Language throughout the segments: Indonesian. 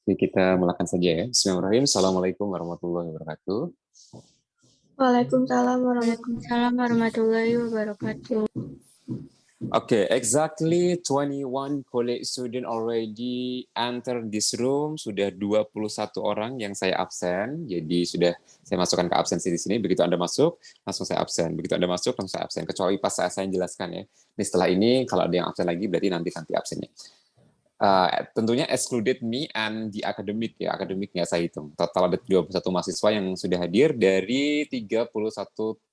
Jadi kita melakukan saja ya. Bismillahirrahmanirrahim. Assalamualaikum warahmatullahi wabarakatuh. Waalaikumsalam Waalaikumsalam warahmatullahi wabarakatuh. Okay, exactly 21 college student already enter this room. Sudah 21 orang yang saya absen. Jadi sudah saya masukkan ke absensi di sini. Begitu Anda masuk, langsung saya absen. Begitu Anda masuk, langsung saya absen. Kecuali pas saya jelaskan ya. Ini setelah ini, kalau ada yang absen lagi, berarti nanti absennya. Tentunya excluded me and the academic ya, akademiknya saya hitung. Total ada 21 mahasiswa yang sudah hadir dari 31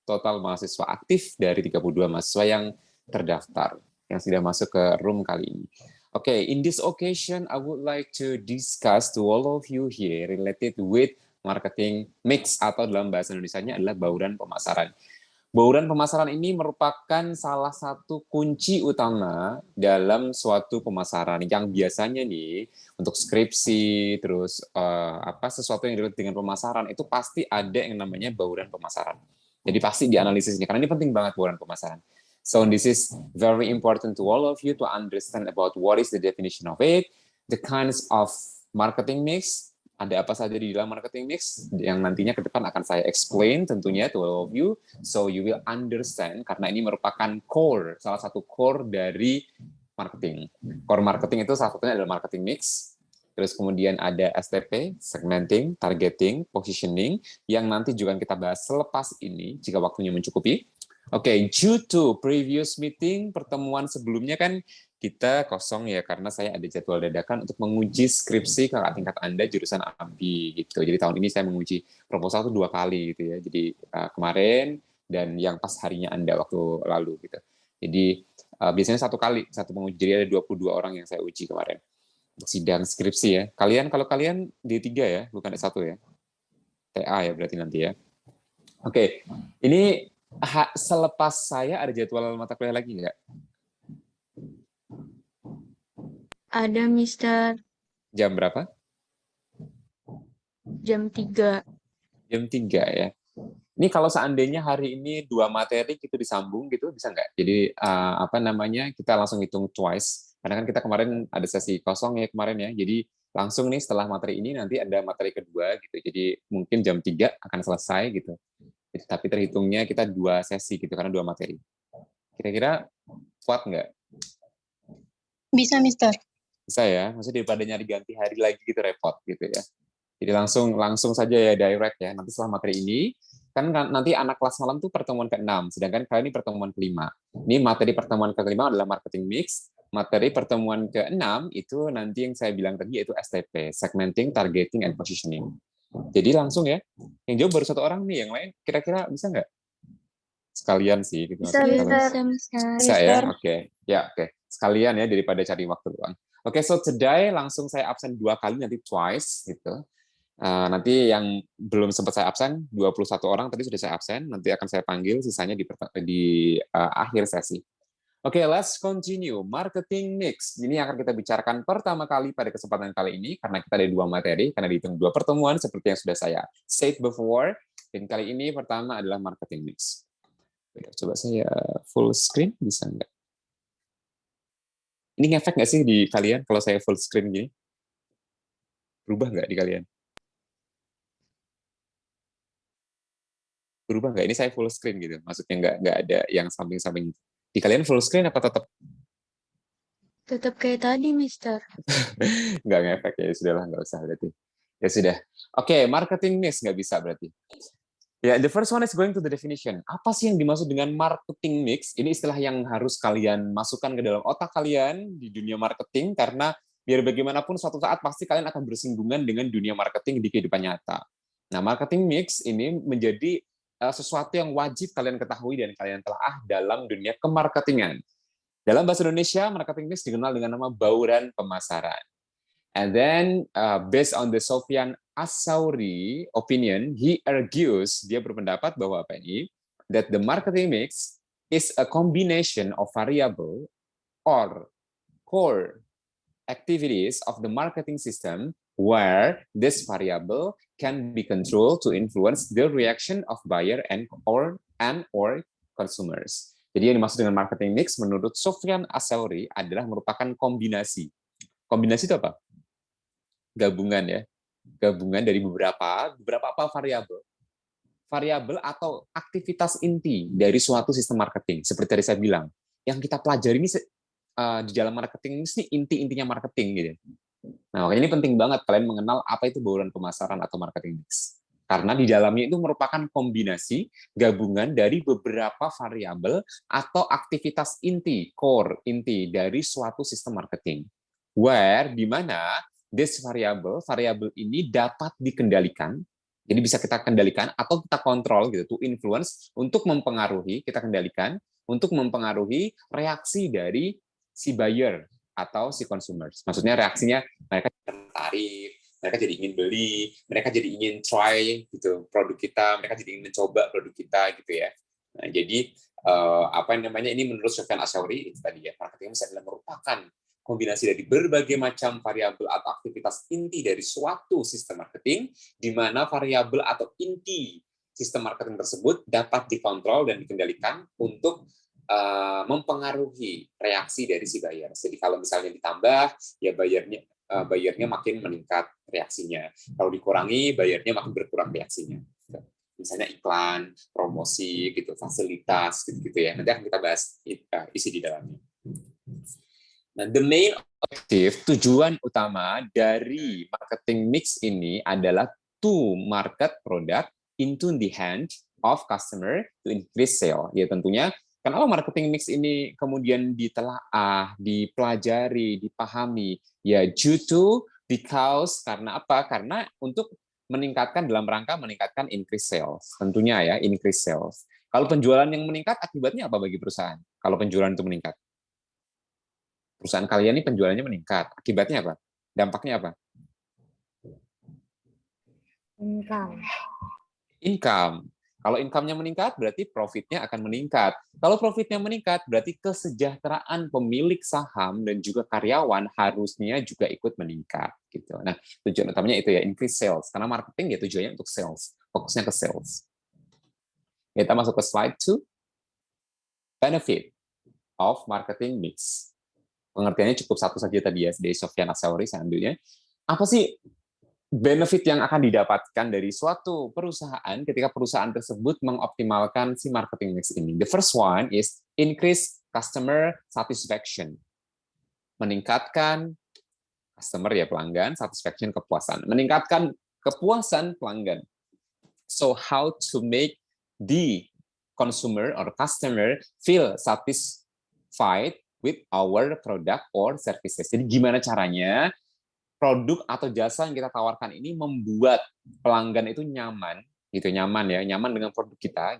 total mahasiswa aktif dari 32 mahasiswa yang terdaftar yang sudah masuk ke room kali ini. Okay, in this occasion I would like to discuss to all of you here related with marketing mix atau dalam bahasa Indonesianya adalah bauran pemasaran. Bauran pemasaran ini merupakan salah satu kunci utama dalam suatu pemasaran yang biasanya nih untuk skripsi terus sesuatu yang relate dengan pemasaran itu pasti ada yang namanya bauran pemasaran. Jadi pasti dianalisisnya karena ini penting banget bauran pemasaran. So this is very important to all of you to understand about what is the definition of it, the kinds of marketing mix, ada apa saja di dalam marketing mix yang nantinya ke depan akan saya explain tentunya to all of you, so you will understand karena ini merupakan core, salah satu core dari marketing. Core marketing itu salah satunya adalah marketing mix, terus kemudian ada STP, segmenting, targeting, positioning, yang nanti juga kita bahas selepas ini jika waktunya mencukupi. Oke, due to previous meeting, pertemuan sebelumnya kan kita kosong ya karena saya ada jadwal dadakan untuk menguji skripsi kakak tingkat Anda jurusan AMBI gitu. Jadi tahun ini saya menguji proposal itu 2 kali gitu ya. Jadi kemarin dan yang pas harinya Anda waktu lalu gitu. Jadi biasanya 1 kali satu menguji. Jadi ada 22 orang yang saya uji kemarin untuk sidang skripsi ya. Kalau kalian D3 ya, bukan S1 ya. TA ya berarti nanti ya. Oke. Ini selepas saya ada jadwal mata kuliah lagi nggak? Ada, Mister. Jam berapa? Jam 3. Jam 3 ya. Ini kalau seandainya hari ini 2 materi gitu disambung gitu bisa nggak? Jadi kita langsung hitung twice. Karena kan kita kemarin ada sesi kosong ya kemarin ya. Jadi langsung nih setelah materi ini nanti ada materi kedua gitu. Jadi mungkin jam 3 akan selesai gitu. Tapi terhitungnya kita 2 sesi gitu karena 2 materi. Kira-kira kuat nggak? Bisa, Mister. Bisa ya, maksudnya daripada nyari ganti hari lagi gitu repot gitu ya. Jadi langsung saja ya direct ya. Nanti setelah materi ini, kan nanti anak kelas malam tuh pertemuan ke-6, sedangkan kali ini pertemuan ke-5. Ini materi pertemuan ke-5 adalah marketing mix. Materi pertemuan ke-6 itu nanti yang saya bilang tadi yaitu STP, segmenting, targeting, and positioning. Jadi langsung ya, yang jawab baru 1 orang nih, yang lain kira-kira bisa nggak? Sekalian sih. Gitu, Bisa, bisa ya, oke. Ya, oke. Sekalian ya, daripada cari waktu luang. Oke, so today langsung saya absen 2 kali, nanti twice gitu. Nanti yang belum sempat saya absen 21 orang tadi sudah saya absen, nanti akan saya panggil sisanya di akhir sesi. Oke, let's continue. Marketing mix. Ini akan kita bicarakan pertama kali pada kesempatan kali ini karena kita ada 2 materi, karena dihitung 2 pertemuan seperti yang sudah saya said before. Dan kali ini pertama adalah marketing mix. Coba saya full screen bisa nggak? Ini ngefek nggak sih di kalian kalau saya full screen gini? Berubah nggak di kalian? Berubah nggak? Ini saya full screen gitu, maksudnya nggak ada yang samping-samping. Di kalian full screen apa tetap? Tetap kayak tadi, Mister. Nggak ngefek ya, sudahlah nggak usah berarti. Ya sudah. Oke, marketing mix nggak bisa berarti. Ya, the first one is going to the definition. Apa sih yang dimaksud dengan marketing mix? Ini istilah yang harus kalian masukkan ke dalam otak kalian di dunia marketing, karena biar bagaimanapun suatu saat pasti kalian akan bersinggungan dengan dunia marketing di kehidupan nyata. Nah, marketing mix ini menjadi sesuatu yang wajib kalian ketahui dan kalian telah dalam dunia kemarketingan. Dalam bahasa Indonesia, marketing mix dikenal dengan nama bauran pemasaran. And then based on the Sofyan Asauri opinion, he argues, dia berpendapat bahwa apa ini? That the marketing mix is a combination of variable or core activities of the marketing system where this variable can be controlled to influence the reaction of buyer and or consumers. Jadi yang dimaksud dengan marketing mix menurut Sofyan Asauri adalah merupakan kombinasi. Kombinasi itu apa? gabungan ya. Gabungan dari beberapa apa variabel. Variabel atau aktivitas inti dari suatu sistem marketing. Seperti tadi saya bilang, yang kita pelajari ini di dalam marketing ini inti-intinya marketing gitu. Nah, makanya ini penting banget kalian mengenal apa itu bauran pemasaran atau marketing mix. Karena di dalamnya itu merupakan kombinasi gabungan dari beberapa variabel atau aktivitas inti, core inti dari suatu sistem marketing. Where di mana this variable ini dapat dikendalikan, jadi bisa kita kendalikan atau kita kontrol gitu, to influence, untuk mempengaruhi, kita kendalikan untuk mempengaruhi reaksi dari si buyer atau si consumers. Maksudnya reaksinya mereka tertarik, mereka jadi ingin beli, mereka jadi ingin try gitu produk kita, mereka jadi ingin mencoba produk kita gitu ya. Nah, jadi apa namanya, ini menurut Sufyan Asy'ari itu tadi ya, marketing adalah merupakan kombinasi dari berbagai macam variabel atau aktivitas inti dari suatu sistem marketing, di mana variabel atau inti sistem marketing tersebut dapat dikontrol dan dikendalikan untuk mempengaruhi reaksi dari si buyer. Jadi kalau misalnya ditambah, ya bayarnya makin meningkat reaksinya. Kalau dikurangi, bayarnya makin berkurang reaksinya. Misalnya iklan, promosi, gitu, fasilitas, gitu ya. Nanti akan kita bahas isi di dalamnya. Nah, the main objective, tujuan utama dari marketing mix ini adalah to market product into the hand of customer to increase sale. Ya tentunya, kenapa marketing mix ini kemudian ditelaah, dipelajari, dipahami? Ya because karena apa? Karena untuk meningkatkan dalam rangka meningkatkan increase sales. Tentunya ya, increase sales. Kalau penjualan yang meningkat, akibatnya apa bagi perusahaan? Kalau penjualan itu meningkat. Perusahaan kalian ini penjualannya meningkat. Akibatnya apa? Dampaknya apa? Income. Kalau income-nya meningkat, berarti profit-nya akan meningkat. Kalau profit-nya meningkat, berarti kesejahteraan pemilik saham dan juga karyawan harusnya juga ikut meningkat. Gitu. Nah, tujuan utamanya itu ya, increase sales. Karena marketing ya tujuannya untuk sales. Fokusnya ke sales. Kita masuk ke slide 2. Benefit of marketing mix. Pengertiannya cukup satu saja tadi ya, dari Sufyan Asy'ari saya ambilnya. Apa sih benefit yang akan didapatkan dari suatu perusahaan ketika perusahaan tersebut mengoptimalkan si marketing mix ini? The first one is increase customer satisfaction. Meningkatkan customer ya pelanggan, satisfaction kepuasan. Meningkatkan kepuasan pelanggan. So how to make the consumer or customer feel satisfied with our product or services. Jadi gimana caranya produk atau jasa yang kita tawarkan ini membuat pelanggan itu nyaman, gitu, nyaman ya, nyaman dengan produk kita,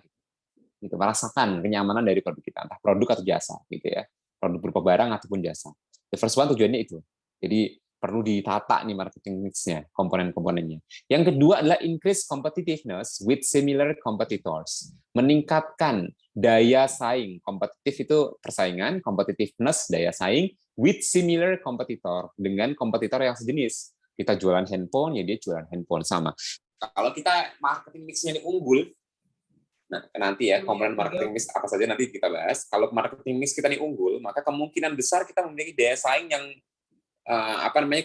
gitu, merasakan kenyamanan dari produk kita, entah produk atau jasa, gitu ya, produk berupa barang ataupun jasa. The first one tujuannya itu. Jadi perlu ditata nih marketing mix-nya, komponen-komponennya. Yang kedua adalah increase competitiveness with similar competitors. Meningkatkan daya saing. Kompetitif itu persaingan, competitiveness daya saing with similar competitor, dengan kompetitor yang sejenis. Kita jualan handphone, ya dia jualan handphone sama. Kalau kita marketing mix-nya ini unggul, nah nanti ya komponen marketing mix apa saja nanti kita bahas. Kalau marketing mix kita ini unggul, maka kemungkinan besar kita memiliki daya saing yang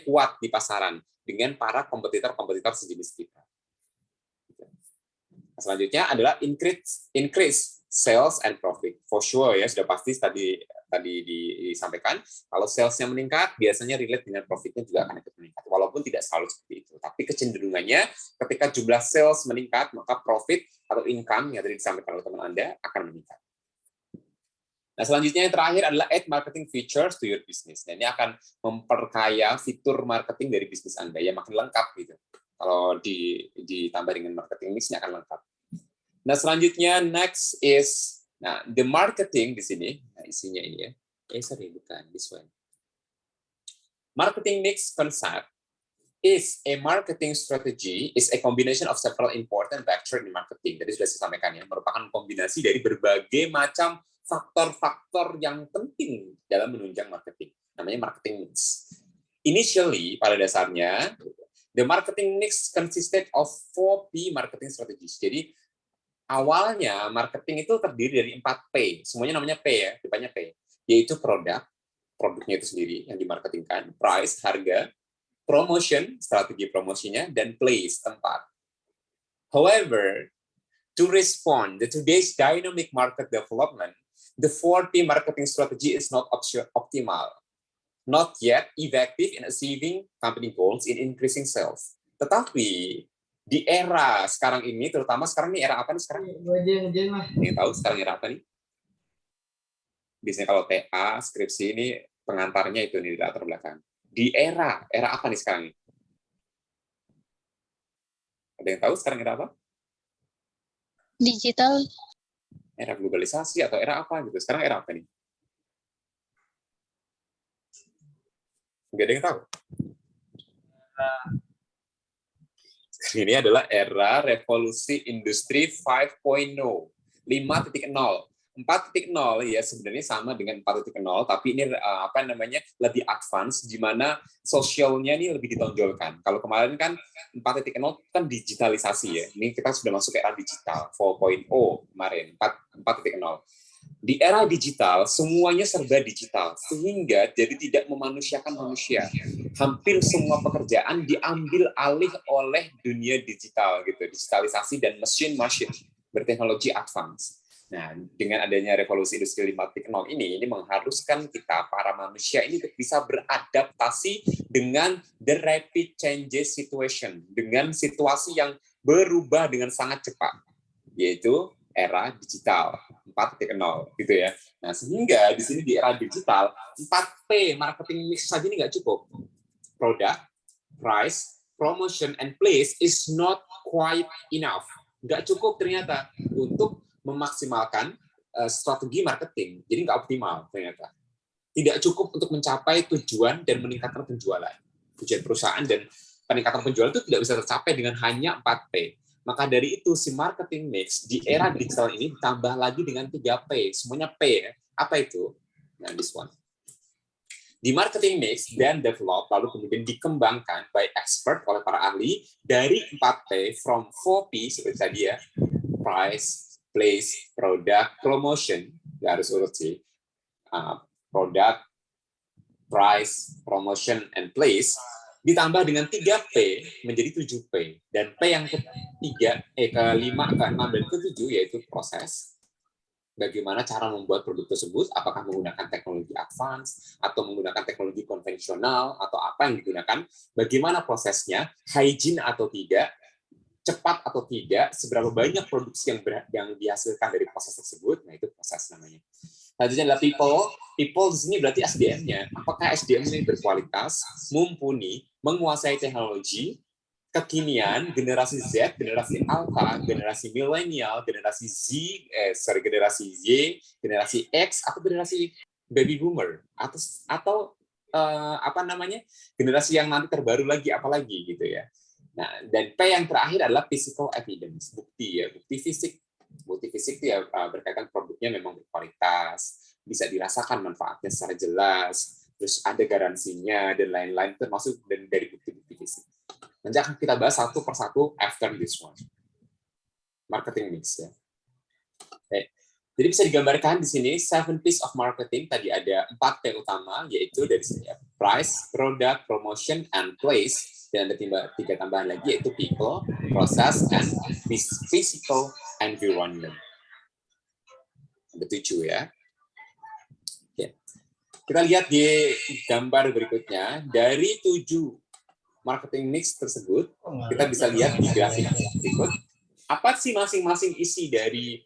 kuat di pasaran dengan para kompetitor sejenis kita. Selanjutnya adalah increase sales and profit. For sure ya, sudah pasti tadi disampaikan, kalau salesnya meningkat, biasanya relate dengan profitnya juga akan ikut meningkat, walaupun tidak selalu seperti itu. Tapi kecenderungannya ketika jumlah sales meningkat, maka profit atau income yang tadi disampaikan oleh teman Anda akan meningkat. Nah, selanjutnya yang terakhir adalah add marketing features to your business. Nah, ini akan memperkaya fitur marketing dari bisnis Anda, ya makin lengkap gitu. Kalau ditambah dengan marketing mix-nya akan lengkap. Nah, selanjutnya next is the marketing di sini. Nah, isinya ini ya. Bukan this one. Marketing mix concept is a marketing strategy, is a combination of several important factors in marketing. Jadi sudah saya sampaikan ya, merupakan kombinasi dari berbagai macam faktor-faktor yang penting dalam menunjang marketing. Namanya marketing mix. Initially, pada dasarnya, the marketing mix consisted of 4P marketing strategies. Jadi, awalnya marketing itu terdiri dari 4P. Semuanya namanya P ya, depannya P. Yaitu produknya itu sendiri yang dimarketingkan, price, harga, promotion, strategi promosinya, dan place, tempat. However, to respond to today's dynamic market development, the 4P marketing strategy is not optimal, not yet effective in achieving company goals in increasing sales. Tetapi di era sekarang ini, terutama sekarang ini era apa nih sekarang? Yang tahu sekarang era apa nih? Biasanya kalau TA, skripsi ini pengantarnya itu nih di latar belakang. Di era apa nih sekarang ini? Ada yang tahu sekarang era apa? Digital. Era globalisasi atau era apa gitu? Sekarang era apa nih? Nggak ada yang tahu. Ini adalah era revolusi industri 5.0, 5.0. 4.0 ya sebenarnya sama dengan 4.0, tapi ini lebih advance, di mana sosialnya ini lebih ditonjolkan. Kalau kemarin kan 4.0 kan digitalisasi ya, ini kita sudah masuk ke era digital 4.0 kemarin, 4.0. Di era digital semuanya serba digital, sehingga jadi tidak memanusiakan manusia. Hampir semua pekerjaan diambil alih oleh dunia digital gitu, digitalisasi dan mesin berteknologi advance. Nah, dengan adanya revolusi industri 5.0 ini mengharuskan kita para manusia ini bisa beradaptasi dengan the rapid changes situation, dengan situasi yang berubah dengan sangat cepat, yaitu era digital 4.0 gitu ya. Nah, sehingga di sini di era digital 4P marketing mix saja ini nggak cukup. Product, price, promotion, and place is not quite enough. Nggak cukup ternyata untuk memaksimalkan strategi marketing. Jadi nggak optimal ternyata. Tidak cukup untuk mencapai tujuan dan meningkatkan penjualan. Tujuan perusahaan dan peningkatan penjualan itu tidak bisa tercapai dengan hanya 4P. Maka dari itu si marketing mix di era digital ini ditambah lagi dengan 3P. Semuanya P ya. Apa itu? Nah, this one. Di marketing mix dan develop lalu kemudian dikembangkan by expert oleh para ahli dari 4P from 4P seperti tadi ya. Price, place, product, promotion. Ya harus urut sih. Product, price, promotion, and place ditambah dengan 3P menjadi 7P. Dan P yang kelima, keenam, dan ketujuh yaitu proses. Bagaimana cara membuat produk tersebut, apakah menggunakan teknologi advance, atau menggunakan teknologi konvensional, atau apa yang digunakan, bagaimana prosesnya, hygiene atau tidak, cepat atau tidak, seberapa banyak produksi yang dihasilkan dari proses tersebut, nah itu proses namanya. Selanjutnya adalah people. People di sini berarti SDM-nya. Apakah SDM ini berkualitas, mumpuni, menguasai teknologi, kekinian, generasi Z, generasi Alpha, generasi milenial, generasi generasi Y, generasi X, atau generasi baby boomer, atau generasi yang nanti terbaru lagi, apalagi gitu ya. Nah, dan P yang terakhir adalah physical evidence, bukti ya, bukti fisik. Bukti fisik itu ya berkaitan produknya memang berkualitas, bisa dirasakan manfaatnya secara jelas, terus ada garansinya dan lain-lain, termasuk dari bukti-bukti fisik. Nanti akan kita bahas satu persatu after this one. Marketing mix ya. Oke. Jadi bisa digambarkan di sini 7 piece of marketing, tadi ada 4P utama, yaitu dari sini ya, price, product, promotion, and place. Dan ada 3 tambahan lagi, yaitu people, process, and physical environment. Ada 7 ya. Oke. Kita lihat di gambar berikutnya, dari 7 marketing mix tersebut, kita bisa lihat di grafik berikut, apa sih masing-masing isi dari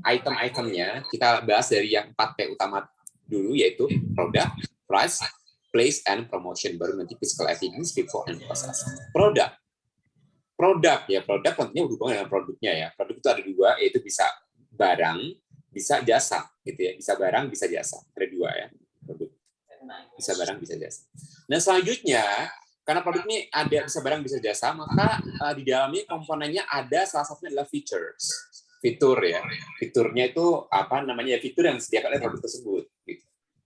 item-itemnya. Kita bahas dari yang 4P utama dulu, yaitu product, price, place, and promotion. Baru nanti physical evidence, people, and process. Produk ya, produk tentunya berhubungan dengan produknya ya. Produk itu ada 2, yaitu bisa barang, bisa jasa, gitu ya. Bisa barang, bisa jasa. Ada 2 ya. Produk. Bisa barang, bisa jasa. Nah selanjutnya, karena produk ini ada bisa barang, bisa jasa, maka di dalamnya komponennya ada salah satunya adalah features. Fitur ya. Fiturnya itu fitur yang disediakan oleh produk tersebut. Gitu.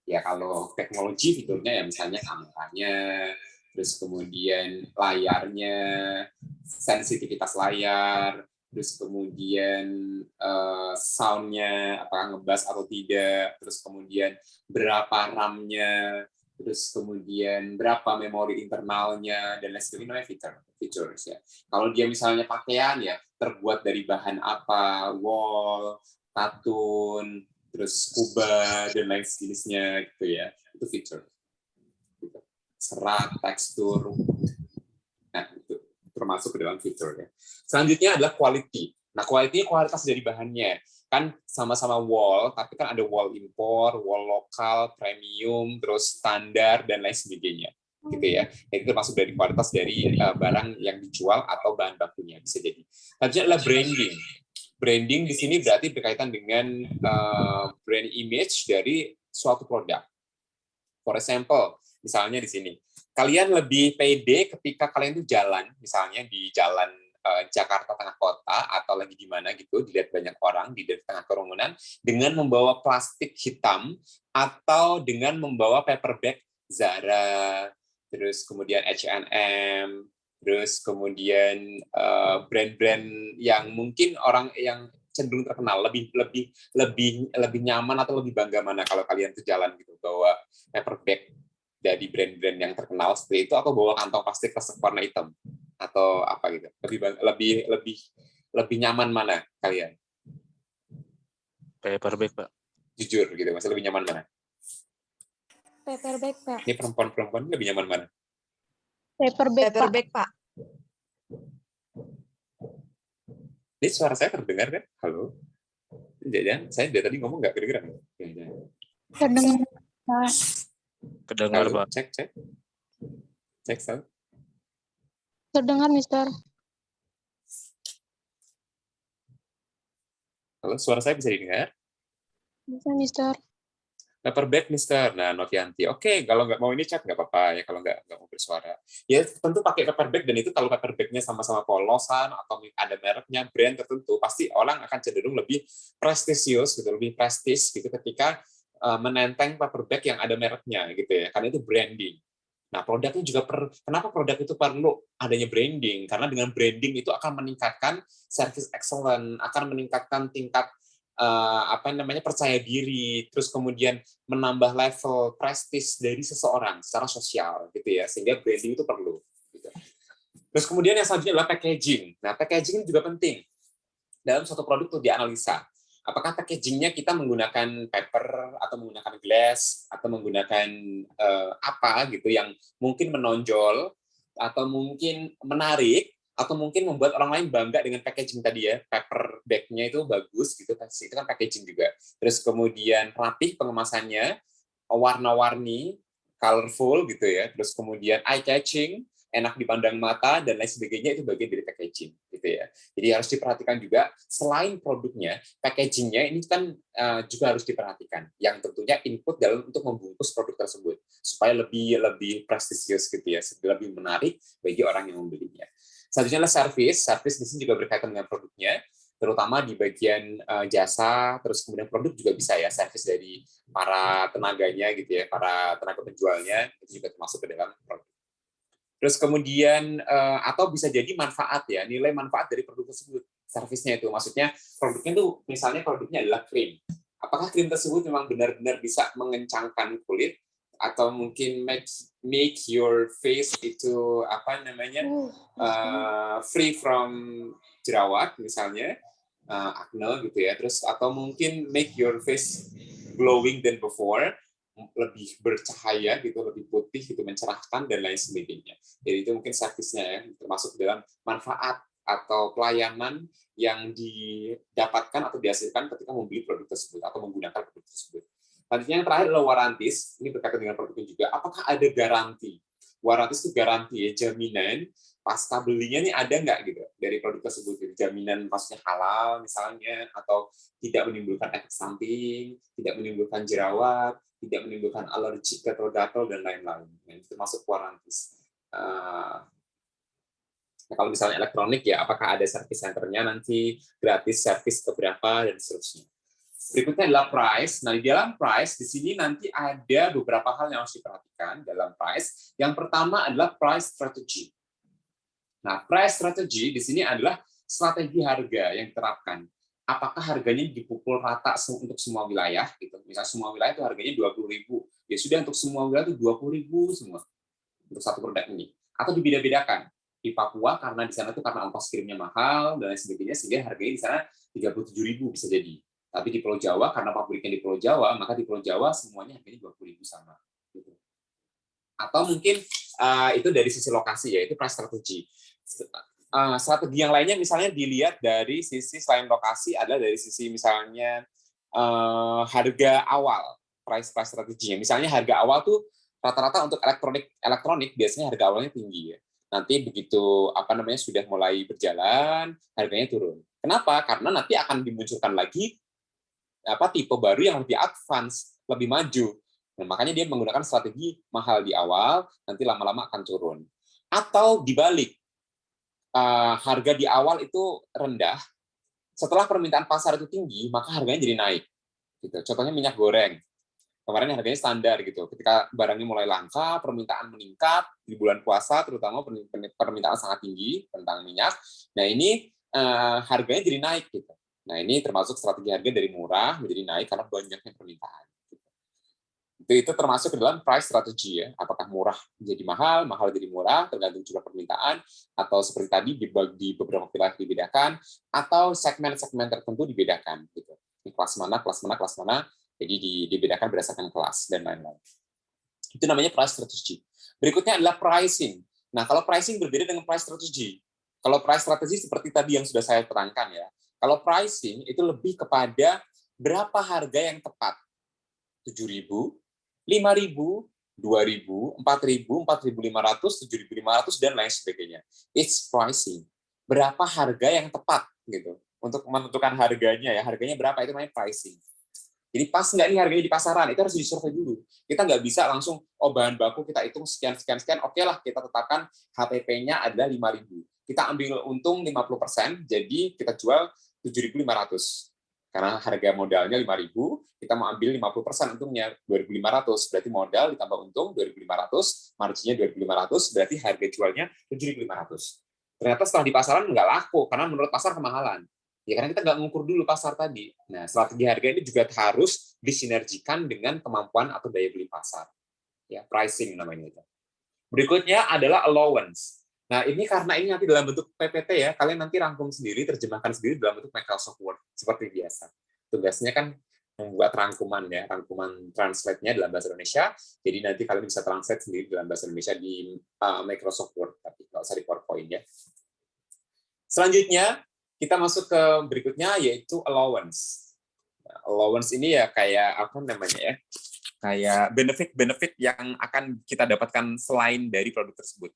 Ya kalau teknologi fiturnya ya misalnya kameranya, terus kemudian layarnya, sensitivitas layar, terus kemudian sound-nya apakah ngebass atau tidak, terus kemudian berapa RAM-nya, terus kemudian berapa memori internalnya dan lain sebagainya, namanya features ya. Kalau dia misalnya pakaian ya terbuat dari bahan apa, wool, katun, terus scuba dan lain sejenisnya gitu ya, itu feature. Serat, tekstur, nah itu termasuk ke dalam feature ya. Selanjutnya adalah quality. Nah, quality kualitas dari bahannya. Kan sama-sama wall, tapi kan ada wall impor, wall lokal, premium, terus standar dan lain sebagainya. Gitu ya. Itu termasuk dari kualitas dari barang yang dijual atau bahan bakunya bisa jadi. Selanjutnya adalah branding. Branding di sini berarti berkaitan dengan brand image dari suatu produk. For example, misalnya di sini, kalian lebih pede ketika kalian itu jalan, misalnya di jalan Jakarta tengah kota atau lagi di mana gitu, dilihat banyak orang di tengah kerumunan, dengan membawa plastik hitam atau dengan membawa paper bag Zara, terus kemudian H&M, terus kemudian brand-brand yang mungkin orang yang cenderung terkenal, lebih nyaman atau lebih bangga mana kalau kalian tuh jalan gitu bawa paper bag dari brand-brand yang terkenal seperti itu, atau bawa kantong plastik resep warna hitam atau apa gitu, lebih nyaman mana kalian? Paper bag, Pak. Jujur gitu, masih lebih nyaman mana? Paper bag, Pak. Ini perempuan lebih nyaman mana? Paper bag, Paper Pak. bag, Pak. Ini suara saya terdengar kan? Halo? Jangan, saya dari tadi ngomong nggak kedengeran? Terdengar, Pak. Kedengar, Halo, Pak. Cek sound. Terdengar, Mister. Halo, suara saya bisa didengar? Bisa, Mister. Paper bag, Mister. Nah, Novianti. Oke, kalau nggak mau ini chat nggak apa-apa ya, kalau nggak mau bersuara. Ya, tentu pakai paper bag, dan itu kalau paper bag-nya sama-sama polosan atau ada mereknya, brand tertentu, pasti orang akan cenderung lebih prestisius, gitu, lebih prestis gitu ketika menenteng paper bag yang ada mereknya, gitu ya, karena itu branding. Nah, produknya juga kenapa produk itu perlu adanya branding? Karena dengan branding itu akan meningkatkan service excellence, akan meningkatkan tingkat percaya diri, terus kemudian menambah level prestis dari seseorang secara sosial, gitu ya. Sehingga branding itu perlu. Gitu. Terus kemudian yang selanjutnya adalah packaging. Nah, packaging juga penting dalam suatu produk untuk dianalisa. Apakah packagingnya kita menggunakan paper atau menggunakan glass atau menggunakan apa gitu yang mungkin menonjol atau mungkin menarik atau mungkin membuat orang lain bangga dengan packaging tadi ya, paper bag-nya itu bagus gitu, itu kan packaging juga. Terus kemudian rapih pengemasannya, warna-warni, colorful gitu ya, terus kemudian eye catching, enak dipandang mata dan lain sebagainya, itu bagian dari packaging gitu ya. Jadi harus diperhatikan juga selain produknya, packagingnya ini kan juga harus diperhatikan, yang tentunya input dalam untuk membungkus produk tersebut supaya lebih prestisius gitu ya, lebih menarik bagi orang yang membelinya. Selanjutnya adalah service di sini juga berkaitan dengan produknya, terutama di bagian jasa, terus kemudian produk juga bisa ya, service dari para tenaganya gitu ya, para tenaga penjualnya, itu juga termasuk ke dalam produk. Terus kemudian atau bisa jadi manfaat ya, nilai manfaat dari produk tersebut, servisnya itu, maksudnya produknya itu misalnya produknya adalah krim. Apakah krim tersebut memang benar-benar bisa mengencangkan kulit atau mungkin make your face itu free from jerawat misalnya, acne gitu ya, terus atau mungkin make your face glowing than before, lebih bercahaya gitu, lebih putih gitu, mencerahkan dan lain sebagainya. Jadi itu mungkin servisnya ya, termasuk dalam manfaat atau pelayanan yang didapatkan atau dihasilkan ketika membeli produk tersebut atau menggunakan produk tersebut. Selanjutnya yang terakhir adalah warantis. Ini berkaitan dengan produknya juga. Apakah ada garansi? Warantis itu garansi ya, jaminan pasca belinya nih ada nggak gitu dari produk tersebut. Jadi jaminan maksudnya halal misalnya, atau tidak menimbulkan efek samping, tidak menimbulkan jerawat, tidak menimbulkan alergi, gatal-gatal dan lain-lain. Nah, itu termasuk warantis. Nah, kalau misalnya elektronik ya, apakah ada service centernya nanti, gratis service keberapa dan seterusnya. Berikutnya adalah price. Nah, di dalam price, di sini nanti ada beberapa hal yang harus diperhatikan dalam price. Yang pertama adalah price strategy. Nah, price strategy di sini adalah strategi harga yang diterapkan. Apakah harganya dipukul rata untuk semua wilayah? Gitu. Misalnya semua wilayah itu harganya 20.000 Ya sudah untuk semua wilayah itu 20.000 semua untuk satu produk ini. Atau dibeda-bedakan. Di Papua karena di sana tuh karena ongkos kirimnya mahal dan lain sebagainya sehingga harganya di sana 37.000 bisa jadi. Tapi di Pulau Jawa karena pabriknya di Pulau Jawa, maka di Pulau Jawa semuanya harganya 20.000 sama. Gitu. Atau mungkin itu dari sisi lokasi ya, itu price strategy. Strategi yang lainnya misalnya dilihat dari sisi selain lokasi adalah dari sisi misalnya harga awal, price strateginya. Misalnya harga awal tuh rata-rata untuk elektronik biasanya harga awalnya tinggi ya. Nanti begitu sudah mulai berjalan, harganya turun. Kenapa? Karena nanti akan dimunculkan lagi tipe baru yang lebih advance, lebih maju. Nah, makanya dia menggunakan strategi mahal di awal, nanti lama-lama akan turun. Atau dibalik, harga di awal itu rendah, setelah permintaan pasar itu tinggi, maka harganya jadi naik. Gitu. Contohnya minyak goreng. Kemarin harganya standar gitu. Ketika barangnya mulai langka, permintaan meningkat di bulan puasa, terutama permintaan sangat tinggi tentang minyak. Nah ini harganya jadi naik gitu. Nah ini termasuk strategi harga dari murah menjadi naik karena banyaknya permintaan. Itu termasuk ke dalam price strategy ya. Apakah murah menjadi mahal, mahal jadi murah, tergantung jumlah permintaan, atau seperti tadi di beberapa wilayah dibedakan, atau segmen-segmen tertentu dibedakan gitu. Di kelas mana, kelas mana. Jadi dibedakan berdasarkan kelas dan lain-lain. Itu namanya price strategy. Berikutnya adalah pricing. Nah, kalau pricing berbeda dengan price strategy. Kalau price strategy seperti tadi yang sudah saya terangkan ya. Kalau pricing itu lebih kepada berapa harga yang tepat. 7.000, 5.000, 2.000, 4.000, 4.500, 7.500 dan lain sebagainya. It's pricing. Berapa harga yang tepat gitu. Untuk menentukan harganya ya, harganya berapa itu namanya pricing. Jadi pas nggak nih harganya di pasaran, itu harus disurvei dulu. Kita nggak bisa langsung, bahan baku kita hitung sekian, oke lah kita tetapkan HPP-nya adalah 5.000. Kita ambil untung 50%, jadi kita jual 7.500. Karena harga modalnya 5.000, kita mau ambil 50% untungnya 2.500, berarti modal ditambah untung 2.500, marginnya 2.500, berarti harga jualnya 7.500. Ternyata setelah di pasaran nggak laku, karena menurut pasar kemahalan. Ya karena kita nggak mengukur dulu pasar tadi. Nah, strategi harga ini juga harus disinergikan dengan kemampuan atau daya beli pasar. Ya, pricing namanya itu. Berikutnya adalah allowance. Nah, ini karena ini nanti dalam bentuk PPT ya, kalian nanti rangkum sendiri, terjemahkan sendiri dalam bentuk Microsoft Word seperti biasa. Tugasnya kan membuat rangkuman ya, rangkuman translate-nya dalam bahasa Indonesia. Jadi nanti kalian bisa translate sendiri dalam bahasa Indonesia di Microsoft Word, tapi nggak usah di PowerPoint ya. Selanjutnya, kita masuk ke berikutnya yaitu allowance. Nah, allowance ini ya kayak kayak benefit yang akan kita dapatkan selain dari produk tersebut.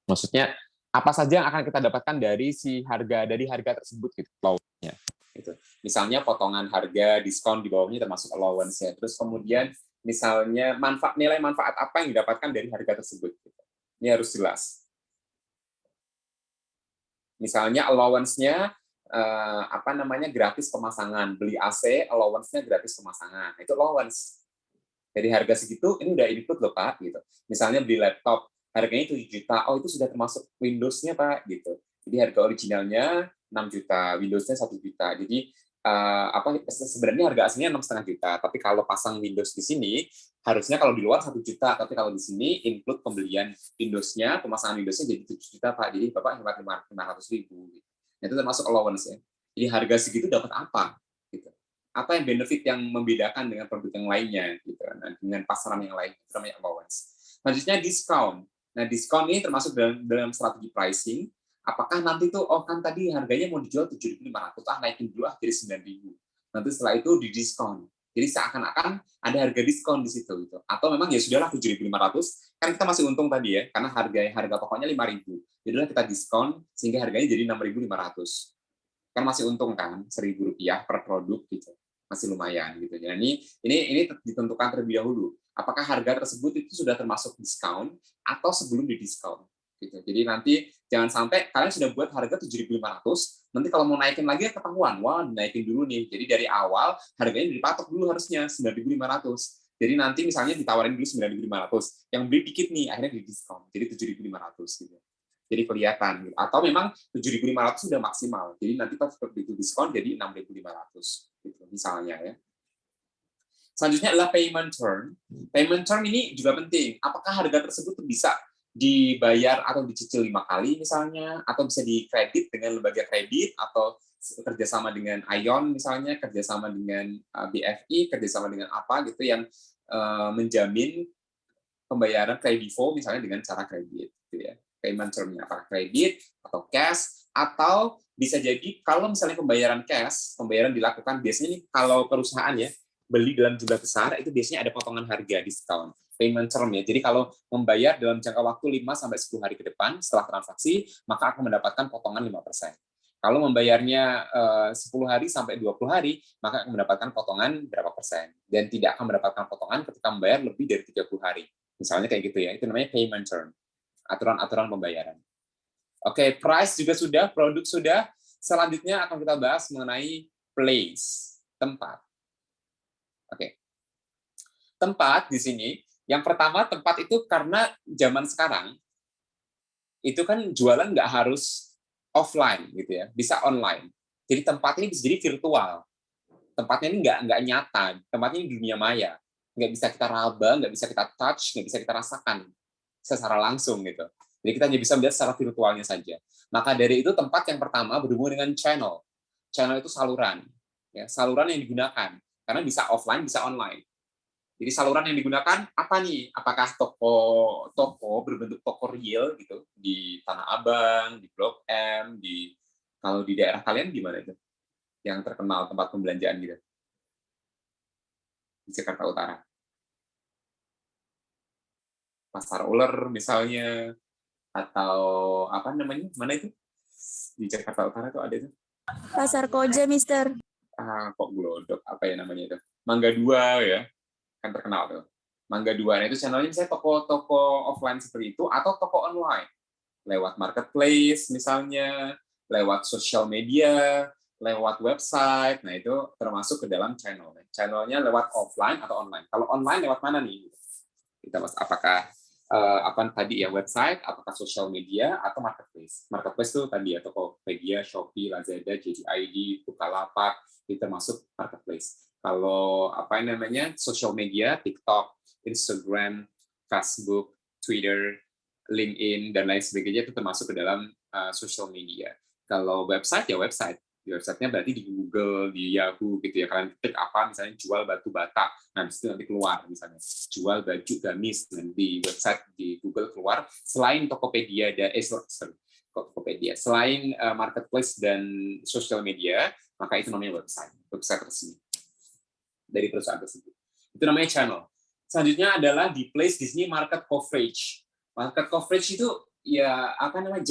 Maksudnya apa saja yang akan kita dapatkan dari harga tersebut gitu, allowance-nya. Gitu. Misalnya potongan harga, diskon di bawahnya termasuk allowance ya. Terus kemudian misalnya nilai manfaat apa yang didapatkan dari harga tersebut. Ini harus jelas. Misalnya allowance-nya gratis pemasangan, beli AC allowance-nya gratis pemasangan. Itu allowance. Dari harga segitu ini udah include loh Pak gitu. Misalnya beli laptop harganya 7 juta. Oh, itu sudah termasuk Windows-nya Pak gitu. Jadi harga originalnya 6 juta, Windows-nya 1 juta. Jadi sebenarnya harga aslinya 6,5 juta, tapi kalau pasang Windows di sini harusnya kalau di luar 1 juta, tapi kalau di sini include pembelian Windows-nya, pemasangan Windows-nya jadi 7 juta Pak, jadi Bapak hemat 500.000. Itu termasuk allowance ya. Jadi harga segitu dapat apa? Gitu. Apa yang benefit yang membedakan dengan produk yang lainnya, gitu, dengan pasaran yang lain, itu namanya allowance. Selanjutnya diskon. Nah diskon ini termasuk dalam strategi pricing. Apakah nanti tuh, kan tadi harganya mau dijual 7.500, naikin dulu jadi 9.000. Nanti setelah itu didiskon. Jadi seakan-akan ada harga diskon di situ gitu. Atau memang ya sudahlah 7.500, kan kita masih untung tadi ya, karena harga pokoknya 5.000. Jadilah kita diskon sehingga harganya jadi 6.500. Kan masih untung kan, Rp1.000 per produk gitu. Masih lumayan gitu. Jadi ini ditentukan terlebih dahulu. Apakah harga tersebut itu sudah termasuk diskon atau sebelum didiskon? Gitu. Jadi nanti jangan sampai kalian sudah buat harga 7.500, nanti kalau mau naikin lagi ketahuan, wah naikin dulu nih. Jadi dari awal harganya dipatok dulu harusnya 9.500. Jadi nanti misalnya ditawarin dulu 9.500, yang beli dikit nih akhirnya didiskon jadi 7.500 gitu. Jadi kelihatan. Gitu. Atau memang 7.500 sudah maksimal. Jadi nanti pas begitu diskon jadi 6.500 gitu misalnya ya. Selanjutnya adalah payment term. Payment term ini juga penting. Apakah harga tersebut bisa dibayar atau dicicil 5 kali misalnya, atau bisa dikredit dengan lembaga kredit, atau kerjasama dengan Ion misalnya, kerjasama dengan BFI, kerjasama dengan apa gitu yang menjamin pembayaran kredivo misalnya dengan cara kredit. Gitu ya. Payment term-nya apakah kredit atau cash, atau bisa jadi kalau misalnya pembayaran cash, pembayaran dilakukan biasanya nih kalau perusahaan ya, beli dalam jumlah besar, itu biasanya ada potongan harga diskon. Payment term ya. Jadi kalau membayar dalam jangka waktu 5-10 hari ke depan setelah transaksi, maka akan mendapatkan potongan 5%. Kalau membayarnya 10 hari sampai 20 hari, maka akan mendapatkan potongan berapa persen. Dan tidak akan mendapatkan potongan ketika membayar lebih dari 30 hari. Misalnya kayak gitu ya. Itu namanya payment term. Aturan-aturan pembayaran. Oke, price juga sudah, produk sudah. Selanjutnya akan kita bahas mengenai place, tempat. Oke. Tempat di sini, yang pertama tempat itu karena zaman sekarang itu kan jualan nggak harus offline gitu ya, bisa online. Jadi tempat ini bisa jadi virtual. Tempatnya ini nggak nyata, tempatnya ini dunia maya. Nggak bisa kita raba, nggak bisa kita touch, nggak bisa kita rasakan secara langsung gitu. Jadi kita hanya bisa melihat secara virtualnya saja. Maka dari itu tempat yang pertama berhubungan dengan channel. Channel itu saluran, ya, saluran yang digunakan karena bisa offline, bisa online. Jadi saluran yang digunakan apa nih? Apakah toko berbentuk toko real gitu di Tanah Abang, di Blok M, kalau di daerah kalian gimana itu? Yang terkenal tempat pembelanjaan gitu di Jakarta Utara. Pasar Uler misalnya, atau apa namanya? Mana itu? Di Jakarta Utara tuh ada itu. Pasar Koja, Mister. Kok Glodok apa ya namanya itu? Mangga 2 ya. Kan terkenal tuh. Mangga 2. Nah, itu channelnya misalnya toko-toko offline seperti itu atau toko online. Lewat marketplace misalnya, lewat sosial media, lewat website. Nah, itu termasuk ke dalam channel. Channelnya lewat offline atau online. Kalau online lewat mana nih? Kita bahas apakah apa tadi ya website, apakah sosial media atau marketplace. Marketplace itu tadi ya Tokopedia, Shopee, Lazada, JD.id, Bukalapak, itu termasuk marketplace. Kalau apa namanya sosial media, TikTok, Instagram, Facebook, Twitter, LinkedIn dan lain sebagainya itu termasuk ke dalam social media. Kalau website ya website. Di website-nya berarti di Google, di Yahoo gitu ya. Kalian ketik apa misalnya jual batu bata. Nah, di situ nanti keluar misalnya jual baju gamis, dan di website di Google keluar. Selain Tokopedia dan Tokopedia, selain marketplace dan social media, maka itu namanya website resmi dari perusahaan tersebut. Itu namanya channel. Selanjutnya adalah di place di sini market coverage. Market coverage itu ya apa namanya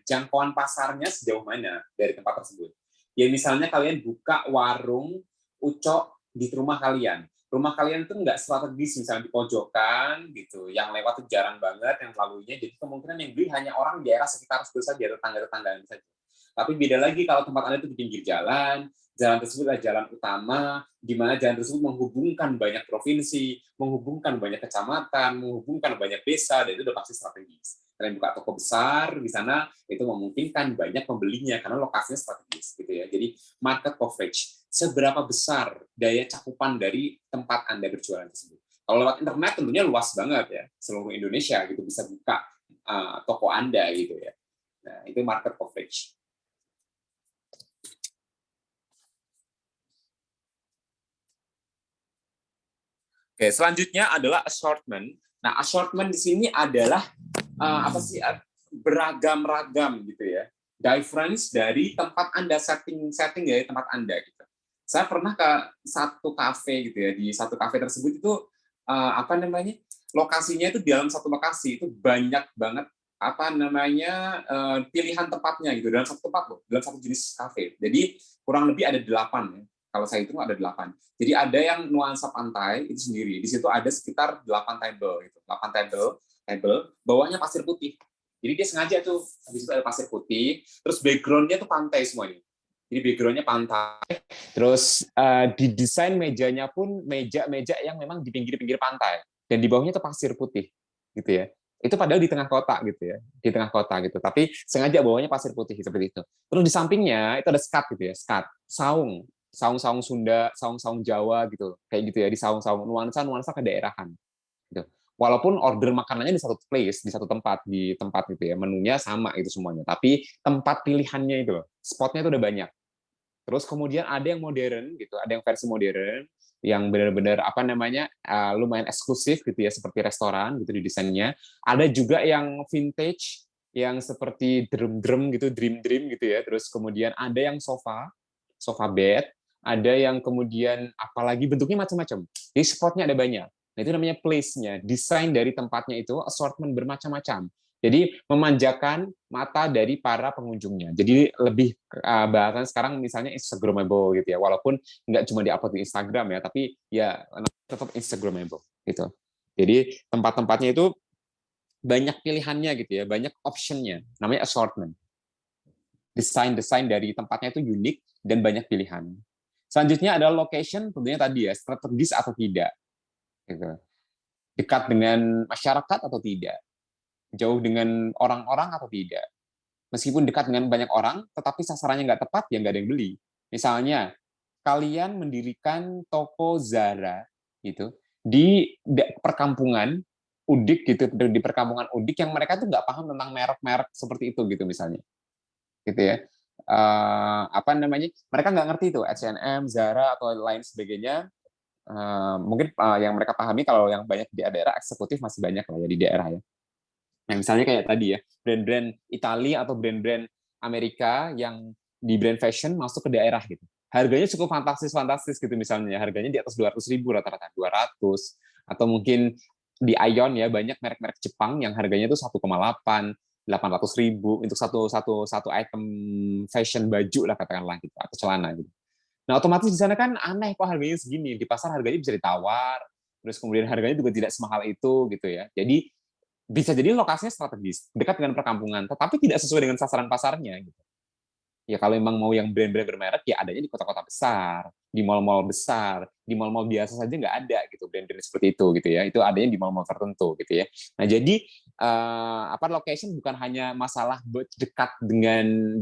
jangkauan pasarnya sejauh mana dari tempat tersebut. Ya misalnya kalian buka warung ucok di rumah kalian. Rumah kalian itu nggak strategis misalnya di pojokan gitu, yang lewat tuh jarang banget yang lalunya, jadi kemungkinan yang beli hanya orang di daerah sekitar situ saja, tetangga-tetanggaan saja. Tapi beda lagi kalau tempat Anda itu di pinggir jalan tersebut adalah jalan utama, di mana jalan tersebut menghubungkan banyak provinsi, menghubungkan banyak kecamatan, menghubungkan banyak desa, dan itu udah pasti strategis. Kalian buka toko besar di sana, itu memungkinkan banyak pembelinya, karena lokasinya strategis. Gitu ya. Jadi market coverage, seberapa besar daya cakupan dari tempat Anda berjualan tersebut. Kalau lewat internet tentunya luas banget ya, seluruh Indonesia gitu bisa buka toko Anda gitu ya. Nah, itu market coverage. Oke, selanjutnya adalah assortment. Nah, assortment di sini adalah beragam-ragam gitu ya. Difference dari tempat Anda setting dari tempat Anda gitu. Saya pernah ke satu kafe gitu ya. Di satu kafe tersebut itu lokasinya itu dalam satu lokasi itu banyak banget pilihan tempatnya gitu dalam satu tempat loh, dalam satu jenis kafe. Jadi kurang lebih ada 8 ya. Kalau saya hitung ada 8. Jadi ada yang nuansa pantai itu sendiri. Di situ ada sekitar 8 table gitu. 8 table, bawahnya pasir putih. Jadi dia sengaja tuh di situ ada pasir putih, terus background-nya tuh pantai semuanya. Jadi background-nya pantai. Terus didesain mejanya pun meja-meja yang memang di pinggir-pinggir pantai, dan di bawahnya tuh pasir putih gitu ya. Itu padahal di tengah kota gitu ya, di tengah kota gitu. Tapi sengaja bawahnya pasir putih seperti itu. Terus di sampingnya itu ada skat gitu ya, skat, saung Sunda, saung Jawa gitu, kayak gitu ya, di saung nuansa kedaerahan. Gitu. Walaupun order makanannya di satu place, di satu tempat, di tempat gitu ya, menunya sama itu semuanya. Tapi tempat pilihannya itu, spotnya itu udah banyak. Terus kemudian ada yang modern gitu, ada yang versi modern yang benar-benar apa namanya lumayan eksklusif gitu ya, seperti restoran gitu di desainnya. Ada juga yang vintage yang seperti drum gitu, dream gitu ya. Terus kemudian ada yang sofa bed, ada yang kemudian apalagi bentuknya macam-macam. Jadi spotnya ada banyak. Nah, itu namanya place-nya, desain dari tempatnya itu assortment bermacam-macam. Jadi memanjakan mata dari para pengunjungnya. Jadi lebih bahasan sekarang misalnya Instagramable gitu ya. Walaupun nggak cuma diupload di Instagram ya, tapi ya tetap Instagramable gitu. Jadi tempat-tempatnya itu banyak pilihannya gitu ya, banyak optionnya. Namanya assortment. Desain dari tempatnya itu unik dan banyak pilihan. Selanjutnya adalah location, tentunya tadi ya, strategis atau tidak. Gitu. Dekat dengan masyarakat atau tidak. Jauh dengan orang-orang atau tidak. Meskipun dekat dengan banyak orang, tetapi sasarannya nggak tepat, ya nggak ada yang beli. Misalnya, kalian mendirikan toko Zara gitu di perkampungan Udik gitu, di perkampungan Udik yang mereka tuh nggak paham tentang merek-merek seperti itu gitu misalnya, gitu ya. Apa namanya? Mereka nggak ngerti itu H&M, Zara atau lain sebagainya. Mungkin yang mereka pahami kalau yang banyak di daerah eksekutif masih banyak lah ya di daerah ya. Nah, misalnya kayak tadi ya, brand-brand Italia atau brand-brand Amerika yang di brand fashion masuk ke daerah gitu. Harganya cukup fantastis gitu misalnya, harganya di atas 200.000 rata-rata, 200, atau mungkin di Ion ya banyak merek-merek Jepang yang harganya itu 1,8, 800.000 untuk satu item fashion baju lah katakanlah gitu, atau celana gitu. Nah, otomatis di sana kan aneh kok harganya segini, di pasar harganya bisa ditawar, terus kemudian harganya juga tidak semahal itu gitu ya. Jadi bisa jadi lokasinya strategis, dekat dengan perkampungan, tetapi tidak sesuai dengan sasaran pasarnya. Gitu. Ya kalau memang mau yang brand-brand bermerek, ya adanya di kota-kota besar, di mall-mall besar, di mall-mall biasa saja nggak ada gitu brand-brand seperti itu gitu ya. Itu adanya di mall-mall tertentu gitu ya. Nah jadi location bukan hanya masalah dekat dengan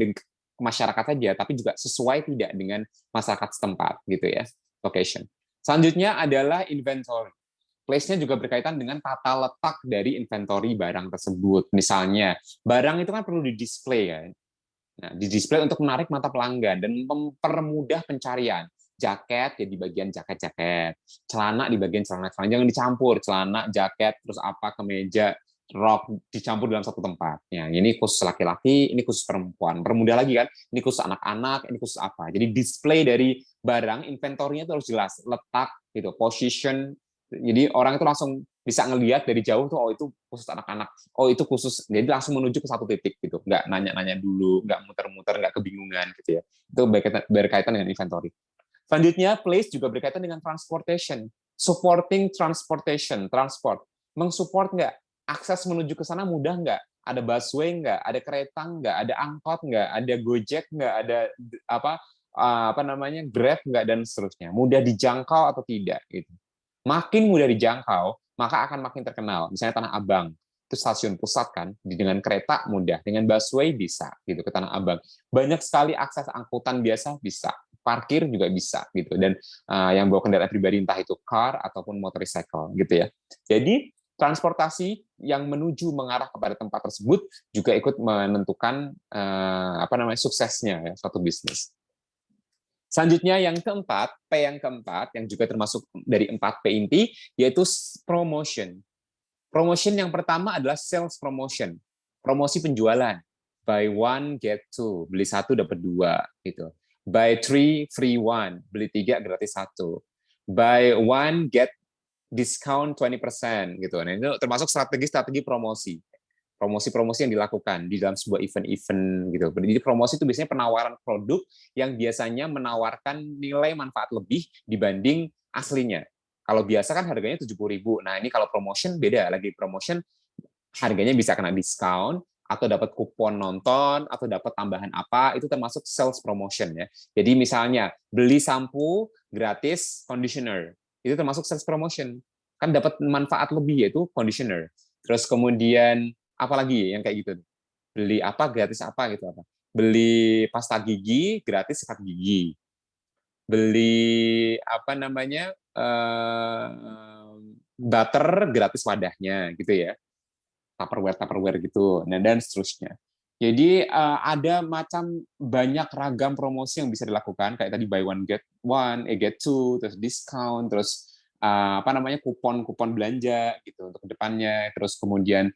masyarakat saja, tapi juga sesuai tidak dengan masyarakat setempat gitu ya. Location. Selanjutnya adalah inventory. Place-nya juga berkaitan dengan tata letak dari inventory barang tersebut. Misalnya, barang itu kan perlu di-display kan. Nah, di-display untuk menarik mata pelanggan dan mempermudah pencarian. Jaket ya di bagian jaket-jaket, celana di bagian celana-celana, jangan dicampur celana, jaket, terus apa kemeja, rok dicampur dalam satu tempat. Ya, ini khusus laki-laki, ini khusus perempuan. Permudah lagi kan, ini khusus anak-anak, ini khusus apa. Jadi display dari barang, inventorinya itu harus jelas, letak gitu, position. Jadi orang itu langsung bisa ngelihat dari jauh tuh, oh itu khusus anak-anak, oh itu khusus, jadi langsung menuju ke satu titik gitu, nggak nanya-nanya dulu, nggak muter-muter, nggak kebingungan gitu ya. Itu berkaitan dengan inventory. Selanjutnya, place juga berkaitan dengan transportation, supporting transportation, transport, mensupport nggak, akses menuju ke sana mudah nggak, ada busway nggak, ada kereta nggak, ada angkot nggak, ada Gojek nggak, ada apa namanya Grab nggak, dan seterusnya, mudah dijangkau atau tidak gitu. Makin mudah dijangkau, maka akan makin terkenal. Misalnya Tanah Abang, itu stasiun pusat kan, dengan kereta mudah, dengan busway bisa gitu ke Tanah Abang. Banyak sekali akses angkutan biasa bisa, parkir juga bisa gitu. Dan yang bawa kendaraan pribadi entah itu car ataupun motorcycle gitu ya. Jadi transportasi yang menuju mengarah kepada tempat tersebut juga ikut menentukan suksesnya ya suatu bisnis. Selanjutnya yang keempat, P yang keempat, yang juga termasuk dari 4P inti, yaitu promotion. Promotion yang pertama adalah sales promotion, promosi penjualan. Buy one, get two, beli satu dapat dua. Gitu. Buy three, free one, beli tiga gratis satu. Buy one, get discount 20%. Gitu. Nah, ini termasuk strategi promosi. Promosi-promosi yang dilakukan di dalam sebuah event-event gitu. Jadi promosi itu biasanya penawaran produk yang biasanya menawarkan nilai manfaat lebih dibanding aslinya. Kalau biasa kan harganya 70.000. Nah, ini kalau promotion beda lagi. Promotion harganya bisa kena diskon atau dapat kupon nonton atau dapat tambahan apa, itu termasuk sales promotion ya. Jadi misalnya beli sampo gratis conditioner. Itu termasuk sales promotion. Kan dapat manfaat lebih yaitu conditioner. Terus kemudian apa lagi yang kayak gitu? Beli apa gratis apa gitu apa? Beli pasta gigi gratis sikat gigi. Beli apa namanya? Butter gratis wadahnya gitu ya. Tupperware gitu. Nah, dan seterusnya. Jadi ada macam banyak ragam promosi yang bisa dilakukan kayak tadi buy one get one, get two, terus discount, terus apa namanya kupon-kupon belanja gitu untuk kedepannya, terus kemudian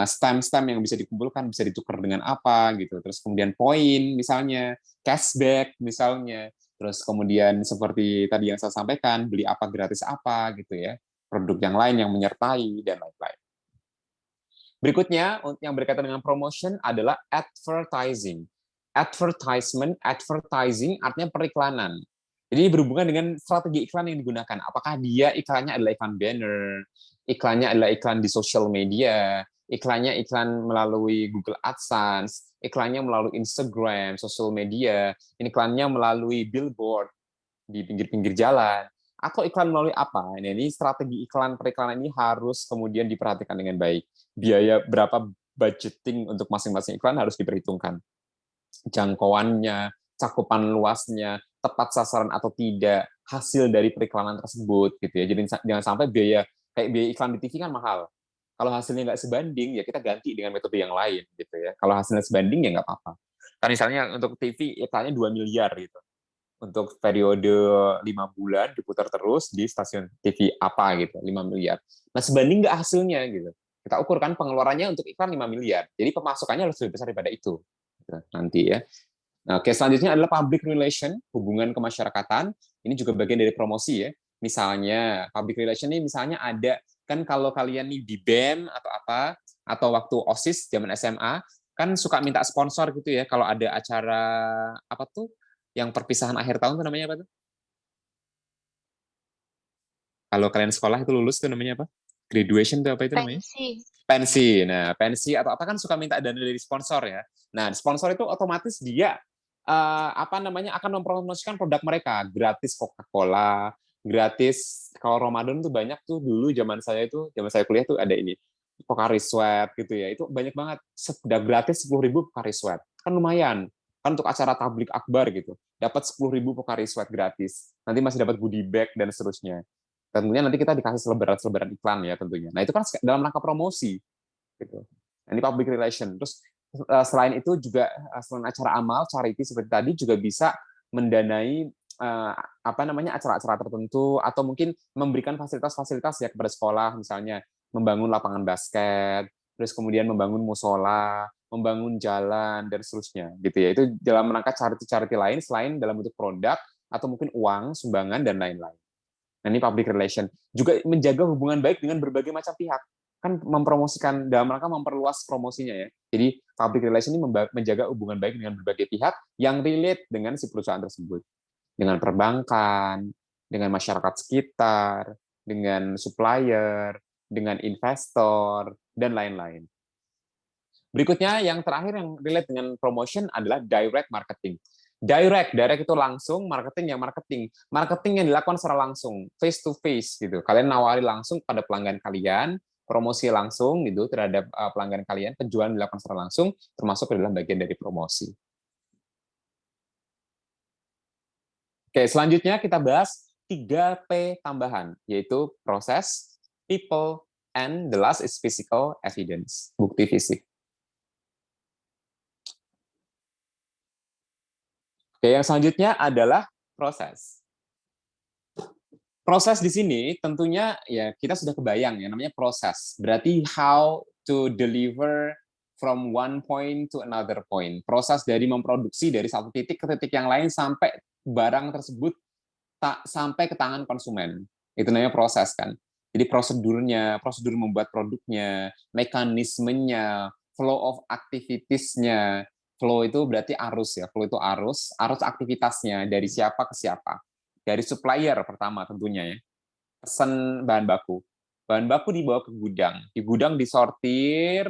stamp-stamp yang bisa dikumpulkan bisa ditukar dengan apa gitu, terus kemudian poin misalnya, cashback misalnya, terus kemudian seperti tadi yang saya sampaikan beli apa gratis apa gitu ya, produk yang lain yang menyertai dan lain-lain. Berikutnya, yang berkaitan dengan promotion adalah advertising. Advertising artinya periklanan. Jadi berhubungan dengan strategi iklan yang digunakan. Apakah dia iklannya adalah iklan banner, iklannya adalah iklan di social media, iklannya iklan melalui Google AdSense, iklannya melalui Instagram, social media, iklannya melalui billboard di pinggir-pinggir jalan, atau iklan melalui apa? Nah, ini strategi iklan periklanan ini harus kemudian diperhatikan dengan baik. Biaya berapa budgeting untuk masing-masing iklan harus diperhitungkan. Jangkauannya, cakupan luasnya, tepat sasaran atau tidak, hasil dari periklanan tersebut gitu ya. Jadi jangan sampai biaya iklan di TV kan mahal. Kalau hasilnya nggak sebanding, ya kita ganti dengan metode yang lain gitu ya. Kalau hasilnya sebanding ya nggak apa-apa. Kan misalnya untuk TV iklannya 2 miliar gitu untuk periode 5 bulan diputar terus di stasiun TV apa gitu, 5 miliar. Nah, sebanding nggak hasilnya gitu. Kita ukur kan pengeluarannya untuk iklan 5 miliar. Jadi pemasukannya harus lebih besar daripada itu. Gitu, nanti ya. Nah, oke, selanjutnya adalah public relation, hubungan kemasyarakatan. Ini juga bagian dari promosi ya. Misalnya, public relation ini misalnya ada, kan kalau kalian nih di BEM atau apa, atau waktu OSIS zaman SMA, kan suka minta sponsor gitu ya, kalau ada acara, apa tuh, yang perpisahan akhir tahun tuh namanya apa tuh? Kalau kalian sekolah itu lulus tuh namanya apa? Graduation tuh apa itu namanya? Pensi. Pensi. Nah, pensi atau apa kan suka minta dana dari sponsor ya. Nah, sponsor itu otomatis dia apa namanya akan mempromosikan produk mereka, gratis Coca-Cola, gratis kalau Ramadan tuh banyak tuh dulu zaman saya kuliah tuh ada ini. Pocari Sweat gitu ya. Itu banyak banget. Sudah gratis 10.000 Pocari Sweat. Kan lumayan. Kan untuk acara tablik akbar gitu. Dapat 10.000 Pocari Sweat gratis. Nanti masih dapat goodie bag dan seterusnya. Tentunya nanti kita dikasih selebaran iklan ya tentunya. Nah, itu kan dalam rangka promosi gitu. Nah, ini public relation. Terus selain itu juga selain acara amal, charity seperti tadi juga bisa mendanai apa namanya acara-acara tertentu atau mungkin memberikan fasilitas-fasilitas ya kepada sekolah misalnya membangun lapangan basket, terus kemudian membangun musola, membangun jalan dan seterusnya gitu ya. Itu dalam rangka charity-charity lain selain dalam bentuk produk atau mungkin uang, sumbangan dan lain-lain. Nah, ini public relation. Juga menjaga hubungan baik dengan berbagai macam pihak. Kan mempromosikan dalam rangka memperluas promosinya ya. Jadi public relation ini menjaga hubungan baik dengan berbagai pihak yang relate dengan si perusahaan tersebut. Dengan perbankan, dengan masyarakat sekitar, dengan supplier, dengan investor, dan lain-lain. Berikutnya yang terakhir yang relate dengan promotion adalah direct marketing. Direct itu langsung, marketing yang marketing. Marketing yang dilakukan secara langsung, face to face gitu. Kalian nawari langsung pada pelanggan kalian, promosi langsung gitu terhadap pelanggan kalian, penjualan dilakukan secara langsung, termasuk adalah bagian dari promosi. Oke, selanjutnya kita bahas 3P tambahan, yaitu proses, people, and the last is physical evidence, bukti fisik. Oke, yang selanjutnya adalah proses. Proses di sini tentunya ya kita sudah kebayang ya namanya proses. Berarti how to deliver from one point to another point. Proses dari memproduksi dari satu titik ke titik yang lain sampai barang tersebut sampai ke tangan konsumen. Itu namanya proses kan. Jadi prosedurnya, prosedur membuat produknya, mekanismenya, flow of activities-nya. Flow itu berarti arus ya. Flow itu arus aktivitasnya dari siapa ke siapa. Dari supplier pertama tentunya ya. Pesan bahan baku. Bahan baku dibawa ke gudang. Di gudang disortir,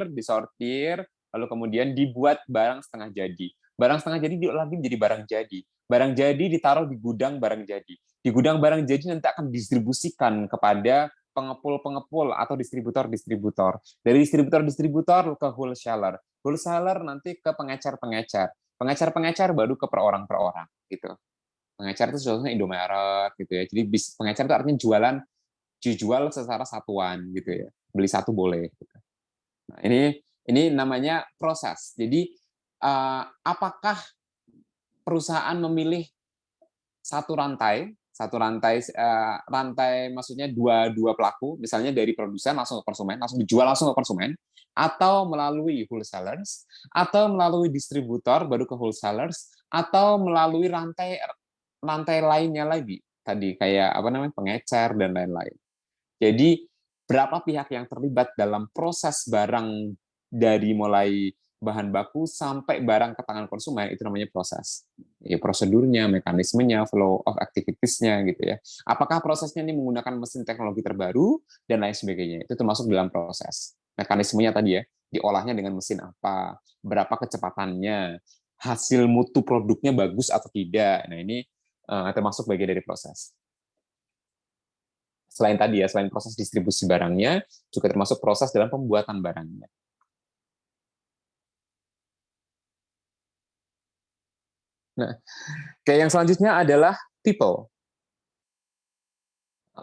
lalu kemudian dibuat barang setengah jadi. Barang setengah jadi diolah lagi menjadi barang jadi. Barang jadi ditaruh di gudang barang jadi. Di gudang barang jadi nanti akan didistribusikan kepada pengepul-pengepul atau distributor-distributor. Dari distributor-distributor ke wholesaler. Wholesaler nanti ke pengecer-pengecer. Pengecer-pengecer baru ke per orang gitu. Pengecer itu contohnya Indomaret gitu ya. Jadi pengecer itu artinya jual secara satuan gitu ya. Beli satu boleh gitu. Nah, ini namanya proses. Jadi apakah perusahaan memilih satu rantai maksudnya dua pelaku, misalnya dari produsen langsung ke konsumen, langsung dijual langsung ke konsumen, atau melalui wholesalers, atau melalui distributor baru ke wholesalers, atau melalui rantai lainnya lagi tadi kayak pengecer dan lain-lain. Jadi berapa pihak yang terlibat dalam proses barang dari mulai bahan baku sampai barang ke tangan konsumen itu namanya proses. Ya, prosedurnya, mekanismenya, flow of activities-nya gitu ya. Apakah prosesnya ini menggunakan mesin teknologi terbaru dan lain sebagainya. Itu termasuk dalam proses. Mekanismenya tadi ya, diolahnya dengan mesin apa, berapa kecepatannya, hasil mutu produknya bagus atau tidak. Nah, ini termasuk bagian dari proses. Selain tadi ya, selain proses distribusi barangnya, juga termasuk proses dalam pembuatan barangnya. Nah, kayak yang selanjutnya adalah people.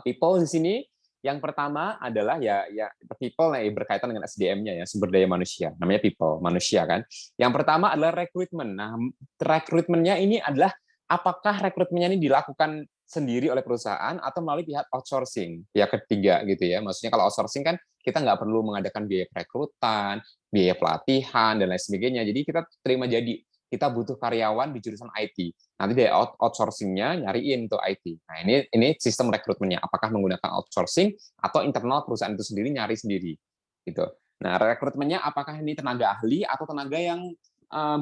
People di sini yang pertama adalah ya people berkaitan dengan SDM-nya ya, sumber daya manusia. Namanya people, manusia kan. Yang pertama adalah rekrutmen. Nah, rekrutmennya ini adalah apakah rekrutmennya ini dilakukan sendiri oleh perusahaan atau melalui pihak outsourcing, pihak ketiga gitu ya. Maksudnya kalau outsourcing kan kita nggak perlu mengadakan biaya perekrutan, biaya pelatihan dan lain sebagainya. Jadi kita terima jadi kita butuh karyawan di jurusan IT. Nanti dari outsourcing-nya nyariin tuh IT. Nah, ini sistem rekrutmennya. Apakah menggunakan outsourcing atau internal perusahaan itu sendiri nyari sendiri. Gitu. Nah, rekrutmennya apakah ini tenaga ahli atau tenaga yang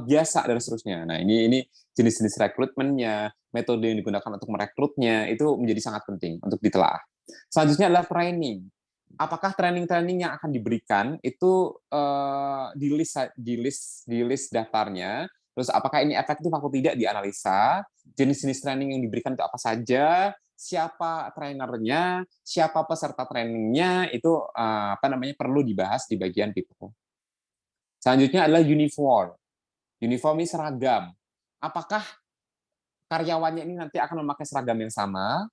biasa dan seterusnya. Nah, ini jenis-jenis rekrutmennya, metode yang digunakan untuk merekrutnya itu menjadi sangat penting untuk ditelaah. Selanjutnya adalah training. Apakah training-training yang akan diberikan itu di list daftarnya? Terus apakah ini efektif atau tidak dianalisa, jenis-jenis training yang diberikan itu apa saja, siapa trainernya, siapa peserta trainingnya, itu perlu dibahas di bagian people. Selanjutnya adalah uniform. Uniform ini seragam. Apakah karyawannya ini nanti akan memakai seragam yang sama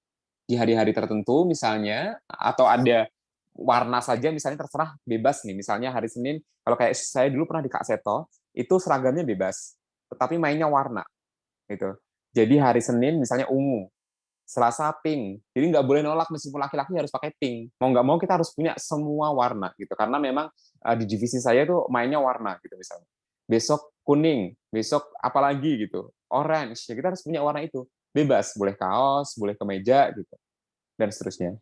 di hari-hari tertentu misalnya, atau ada warna saja misalnya terserah bebas nih. Misalnya hari Senin, kalau kayak saya dulu pernah di Kak Seto, itu seragamnya bebas. Tetapi mainnya warna gitu. Jadi hari Senin misalnya ungu, Selasa pink. Jadi nggak boleh nolak meskipun laki-laki harus pakai pink. Mau nggak mau kita harus punya semua warna gitu. Karena memang di divisi saya tuh mainnya warna gitu misalnya. Besok kuning, besok apalagi gitu, orange. Ya kita harus punya warna itu. Bebas, boleh kaos, boleh kemeja gitu, dan seterusnya.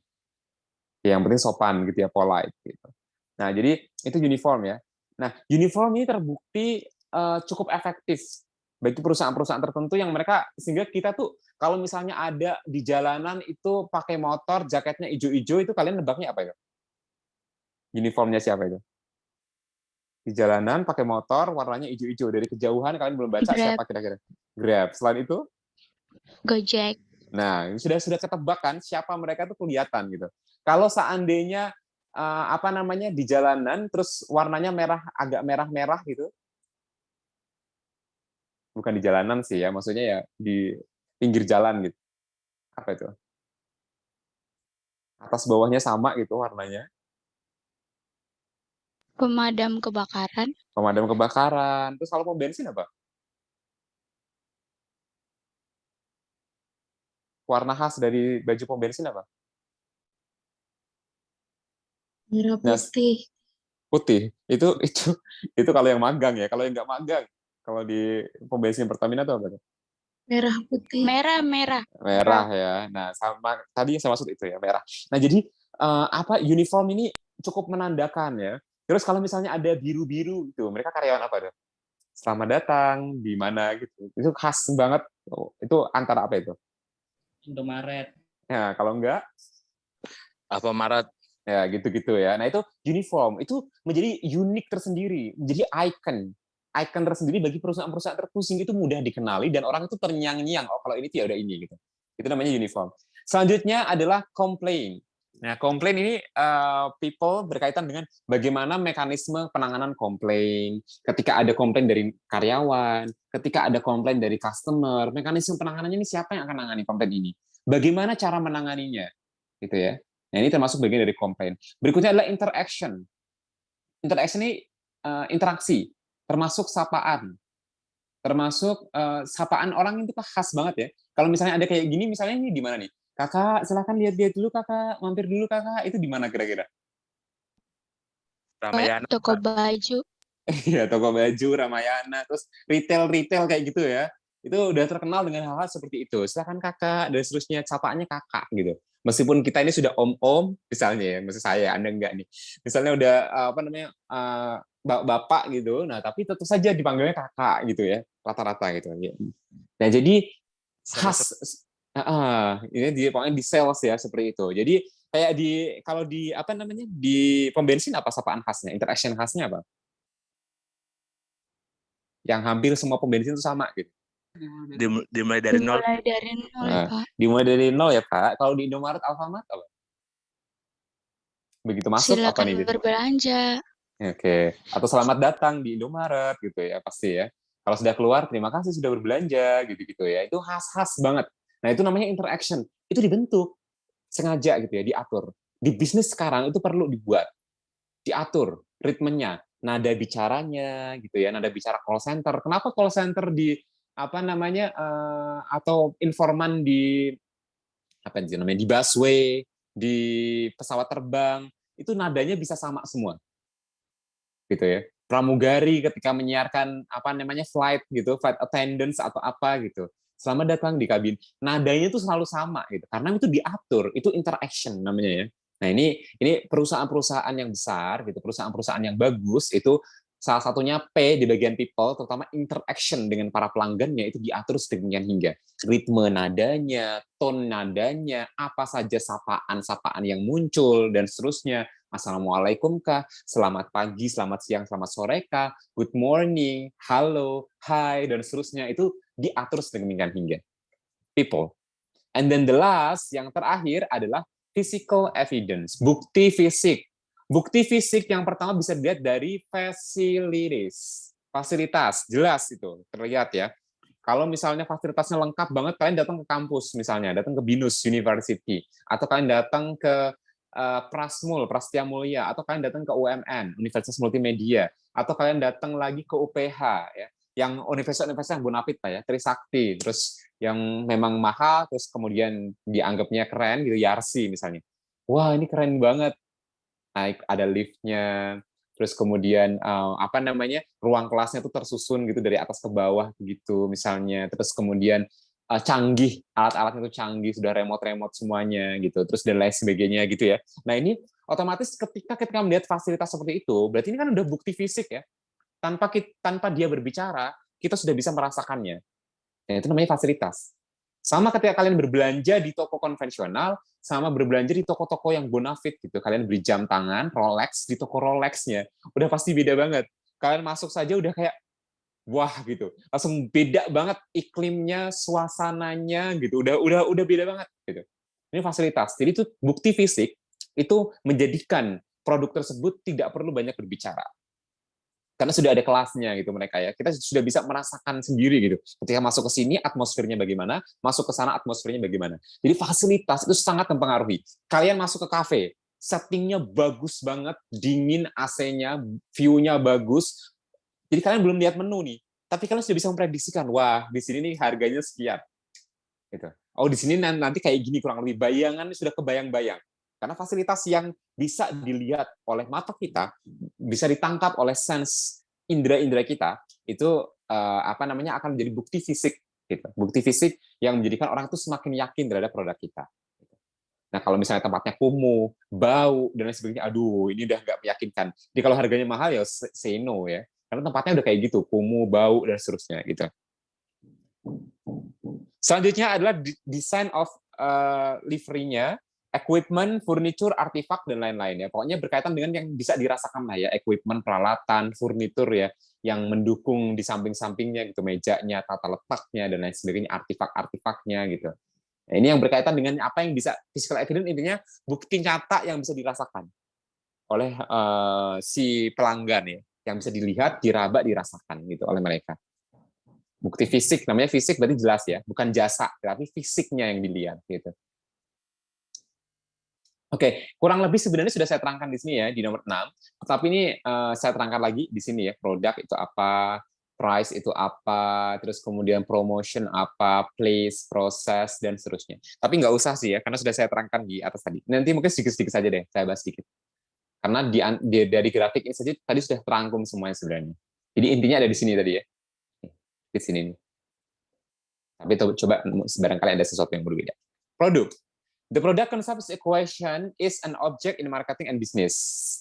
Ya, yang penting sopan gitu ya, polite gitu. Nah jadi itu uniform ya. Nah uniform ini terbukti cukup efektif bagi perusahaan-perusahaan tertentu yang mereka, sehingga kita tuh kalau misalnya ada di jalanan itu pakai motor jaketnya hijau-hijau, itu kalian nebaknya apa itu? Uniformnya siapa itu? Di jalanan pakai motor warnanya hijau-hijau, dari kejauhan kalian belum baca Grab. siapa kira-kira? Grab. Selain itu? Gojek. Nah, sudah ketebak kan siapa mereka tuh kelihatan gitu. Kalau seandainya di jalanan terus warnanya merah, agak merah-merah gitu, bukan di jalanan sih ya, maksudnya ya di pinggir jalan gitu. Apa itu? Atas bawahnya sama gitu warnanya. Pemadam kebakaran. Pemadam kebakaran. Terus kalau pom bensin apa? Warna khas dari baju pom bensin apa? Merah Nah, putih. putih. Itu kalau yang magang ya. Kalau yang nggak magang, kalau di pom bensin Pertamina itu apa? Merah putih. Merah. Merah ya. Nah, sama tadi yang saya maksud itu ya, merah. Nah, jadi uniform ini cukup menandakan ya. Terus kalau misalnya ada biru-biru gitu, mereka karyawan apa tuh? Selamat datang di mana gitu. Itu khas banget. Itu antara apa itu? Indomaret. Ya, kalau enggak Alfamaret. ya gitu-gitu ya. Nah, itu uniform. Itu menjadi unik tersendiri, menjadi icon tersendiri bagi perusahaan-perusahaan tertentu, sehingga itu mudah dikenali dan orang itu terngiang-ngiang, oh kalau ini tuh ya udah ini gitu. Itu namanya uniform. Selanjutnya adalah complaint. Nah, komplain ini people berkaitan dengan bagaimana mekanisme penanganan komplain. Ketika ada komplain dari karyawan, ketika ada komplain dari customer, mekanisme penanganannya ini siapa yang akan menangani komplain ini? Bagaimana cara menanganinya? Gitu ya. Nah, ini termasuk bagian dari komplain. Berikutnya adalah interaction. Interaction ini interaksi, termasuk sapaan. Termasuk sapaan orang itu khas banget ya. Kalau misalnya ada kayak gini, misalnya ini di mana nih? Kakak, silakan lihat-lihat dulu kakak, mampir dulu kakak. Itu di mana kira-kira? Ramayana, Toko Pak. baju. Iya, toko baju, Ramayana, terus retail-retail kayak gitu ya. Itu udah terkenal dengan hal-hal seperti itu. Silakan kakak, dan seterusnya, sapaannya kakak gitu. Meskipun kita ini sudah om-om, misalnya ya, maksud saya, Anda enggak nih. Misalnya udah apa namanya, bapak gitu, nah tapi tentu saja dipanggilnya kakak gitu ya, rata-rata gitu. Nah jadi khas, ini di pokoknya di sales ya seperti itu. Jadi kayak di kalau di apa namanya di pom bensin apa sapaan khasnya, interaction khasnya apa? Yang hampir semua pom bensin itu sama gitu. Dimulai dari nol. Dimulai dari nol, Nah, Pak. dimulai dari nol ya Pak. Kalau di Indomaret, Alfamart apa? Begitu masuk apa nih? Silakan berbelanja. Oke. Atau selamat datang di Indomaret gitu ya pasti ya. Kalau sudah keluar, terima kasih sudah berbelanja gitu-gitu ya. Itu khas-khas banget. Nah itu namanya interaction. Itu dibentuk sengaja gitu ya, diatur. Di bisnis sekarang itu perlu dibuat, diatur ritmenya, nada bicaranya gitu ya, nada bicara call center. Kenapa call center di apa namanya atau informan di apa namanya di busway, di pesawat terbang itu nadanya bisa sama semua gitu ya. Pramugari ketika menyiarkan apa namanya flight gitu, flight attendance atau apa gitu. Selamat datang di kabin. Nadanya itu selalu sama gitu. Karena itu diatur, itu interaction namanya ya. Nah, ini perusahaan-perusahaan yang besar gitu, perusahaan-perusahaan yang bagus itu salah satunya P di bagian people, terutama interaction dengan para pelanggannya itu diatur sedemikian hingga ritme nadanya, tone nadanya, apa saja sapaan-sapaan yang muncul dan seterusnya. Assalamualaikum kah? Selamat pagi, selamat siang, selamat sore kah? Good morning, halo, hi, dan seterusnya. Itu diatur sedemikian hingga. People. And then the last, yang terakhir adalah physical evidence, bukti fisik. Bukti fisik yang pertama bisa dilihat dari facilities. Fasilitas, jelas itu, terlihat ya. Kalau misalnya fasilitasnya lengkap banget, kalian datang ke kampus misalnya, datang ke BINUS University, atau kalian datang ke Prasmul, Prasetya Mulia, atau kalian datang ke UMN, Universitas Multimedia, atau kalian datang lagi ke UPH, ya, yang universitas-universitas yang bonafit Pak ya, Trisakti, terus yang memang mahal, terus kemudian dianggapnya keren gitu, Yarsi misalnya. Wah ini keren banget, naik ada liftnya, terus kemudian apa namanya ruang kelasnya tuh tersusun gitu dari atas ke bawah gitu misalnya, terus kemudian canggih, alat-alatnya tuh canggih, sudah remote-remote semuanya gitu, terus dan lain sebagainya gitu ya. Nah ini otomatis ketika melihat fasilitas seperti itu, berarti ini kan udah bukti fisik ya, tanpa dia berbicara, kita sudah bisa merasakannya. Nah, itu namanya fasilitas. Sama ketika kalian berbelanja di toko konvensional, sama berbelanja di toko-toko yang bonafit gitu. Kalian beli jam tangan, Rolex, di toko Rolex-nya. Udah pasti beda banget. Kalian masuk saja udah kayak, wah gitu. Langsung beda banget iklimnya, suasananya gitu. Udah beda banget gitu. Ini fasilitas. Jadi itu bukti fisik, itu menjadikan produk tersebut tidak perlu banyak berbicara. Karena sudah ada kelasnya gitu mereka ya. Kita sudah bisa merasakan sendiri gitu. Ketika masuk ke sini atmosfernya bagaimana, masuk ke sana atmosfernya bagaimana. Jadi fasilitas itu sangat mempengaruhi. Kalian masuk ke kafe, settingnya bagus banget, dingin AC-nya, view-nya bagus. Jadi kalian belum lihat menu nih, tapi kalian sudah bisa memprediksikan, wah di sini nih harganya sekian. Gitu. Oh di sini nanti kayak gini kurang lebih, bayangannya sudah kebayang-bayang. Karena fasilitas yang bisa dilihat oleh mata kita, bisa ditangkap oleh sense indera-indera kita, itu apa namanya akan menjadi bukti fisik, gitu. Bukti fisik yang menjadikan orang itu semakin yakin terhadap produk kita. Nah kalau misalnya tempatnya kumuh, bau dan lain sebagainya, aduh ini udah nggak meyakinkan. Jadi kalau harganya mahal ya say no ya, karena tempatnya udah kayak gitu, kumuh, bau dan seterusnya gitu. Selanjutnya adalah design of livery-nya, equipment, furniture, artifak, dan lain-lain ya. Pokoknya berkaitan dengan yang bisa dirasakan lah ya, equipment, peralatan, furnitur ya, yang mendukung di samping-sampingnya gitu, mejanya, tata letaknya, dan lain sebagainya, artifak-artifaknya gitu. Nah, ini yang berkaitan dengan apa yang bisa physical evidence, intinya bukti nyata yang bisa dirasakan oleh si pelanggan ya, yang bisa dilihat, diraba, dirasakan gitu oleh mereka. Bukti fisik, namanya fisik berarti jelas ya, bukan jasa, tapi fisiknya yang dilihat gitu. Oke, kurang lebih sebenarnya sudah saya terangkan di sini ya, di nomor 6. Tapi ini saya terangkan lagi di sini ya, produk itu apa, price itu apa, terus kemudian promotion apa, place, proses, dan seterusnya. Tapi nggak usah sih ya, karena sudah saya terangkan di atas tadi. Nanti mungkin sedikit-sedikit saja deh, saya bahas sedikit. Karena dari grafik ini saja tadi sudah terangkum semuanya sebenarnya. Jadi intinya ada di sini tadi ya. Di sini nih. Tapi coba barangkali ada sesuatu yang berbeda. Produk. The product concept equation is an object in marketing and business.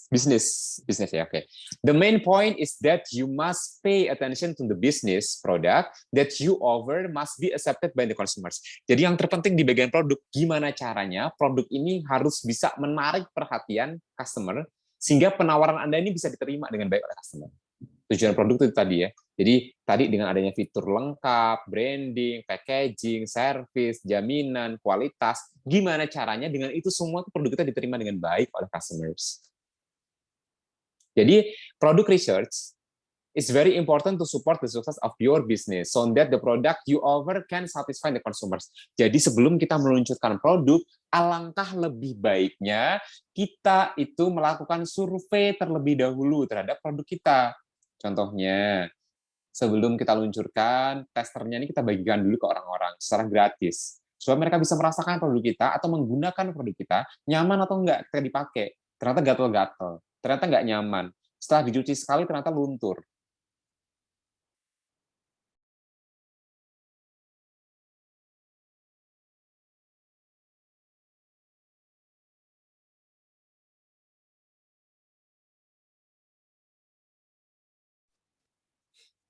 Business ya, oke. The main point is that you must pay attention to the business product that you offer must be accepted by the consumers. Jadi yang terpenting di bagian produk, gimana caranya produk ini harus bisa menarik perhatian customer sehingga penawaran Anda ini bisa diterima dengan baik oleh customer. Tujuan produk itu tadi ya. Jadi tadi dengan adanya fitur lengkap, branding, packaging, service, jaminan, kualitas, gimana caranya dengan itu semua produk kita diterima dengan baik oleh customers. Jadi product research is very important to support the success of your business so that the product you offer can satisfy the consumers. Jadi sebelum kita meluncurkan produk, alangkah lebih baiknya kita itu melakukan survei terlebih dahulu terhadap produk kita. Contohnya, sebelum kita luncurkan, testernya ini kita bagikan dulu ke orang-orang secara gratis. Supaya mereka bisa merasakan produk kita atau menggunakan produk kita, nyaman atau enggak ketika dipakai. Ternyata gatel-gatel, ternyata enggak nyaman. Setelah dicuci sekali, ternyata luntur.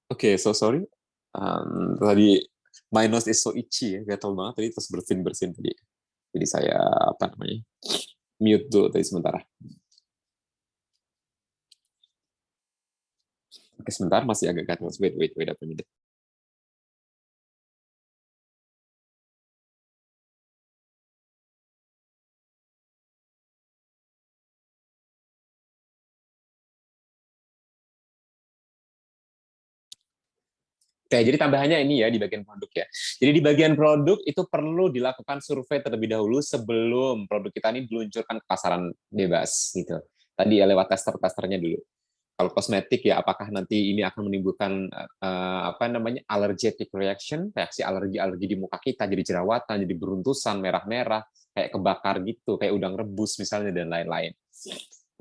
Oke, so sorry. Tadi my nose is so itchy ya, gatel banget tadi, terus bersin tadi. Jadi saya mute dulu tadi sementara. Oke, sebentar masih agak gatel. Wait a minute. Oke, jadi tambahannya ini ya di bagian produk ya. Jadi di bagian produk itu perlu dilakukan survei terlebih dahulu sebelum produk kita ini diluncurkan ke pasaran bebas gitu. Tadi ya lewat tester-testernya dulu. Kalau kosmetik ya apakah nanti ini akan menimbulkan allergic reaction, reaksi alergi di muka kita, jadi jerawatan, jadi beruntusan, merah-merah, kayak kebakar gitu, kayak udang rebus misalnya dan lain-lain.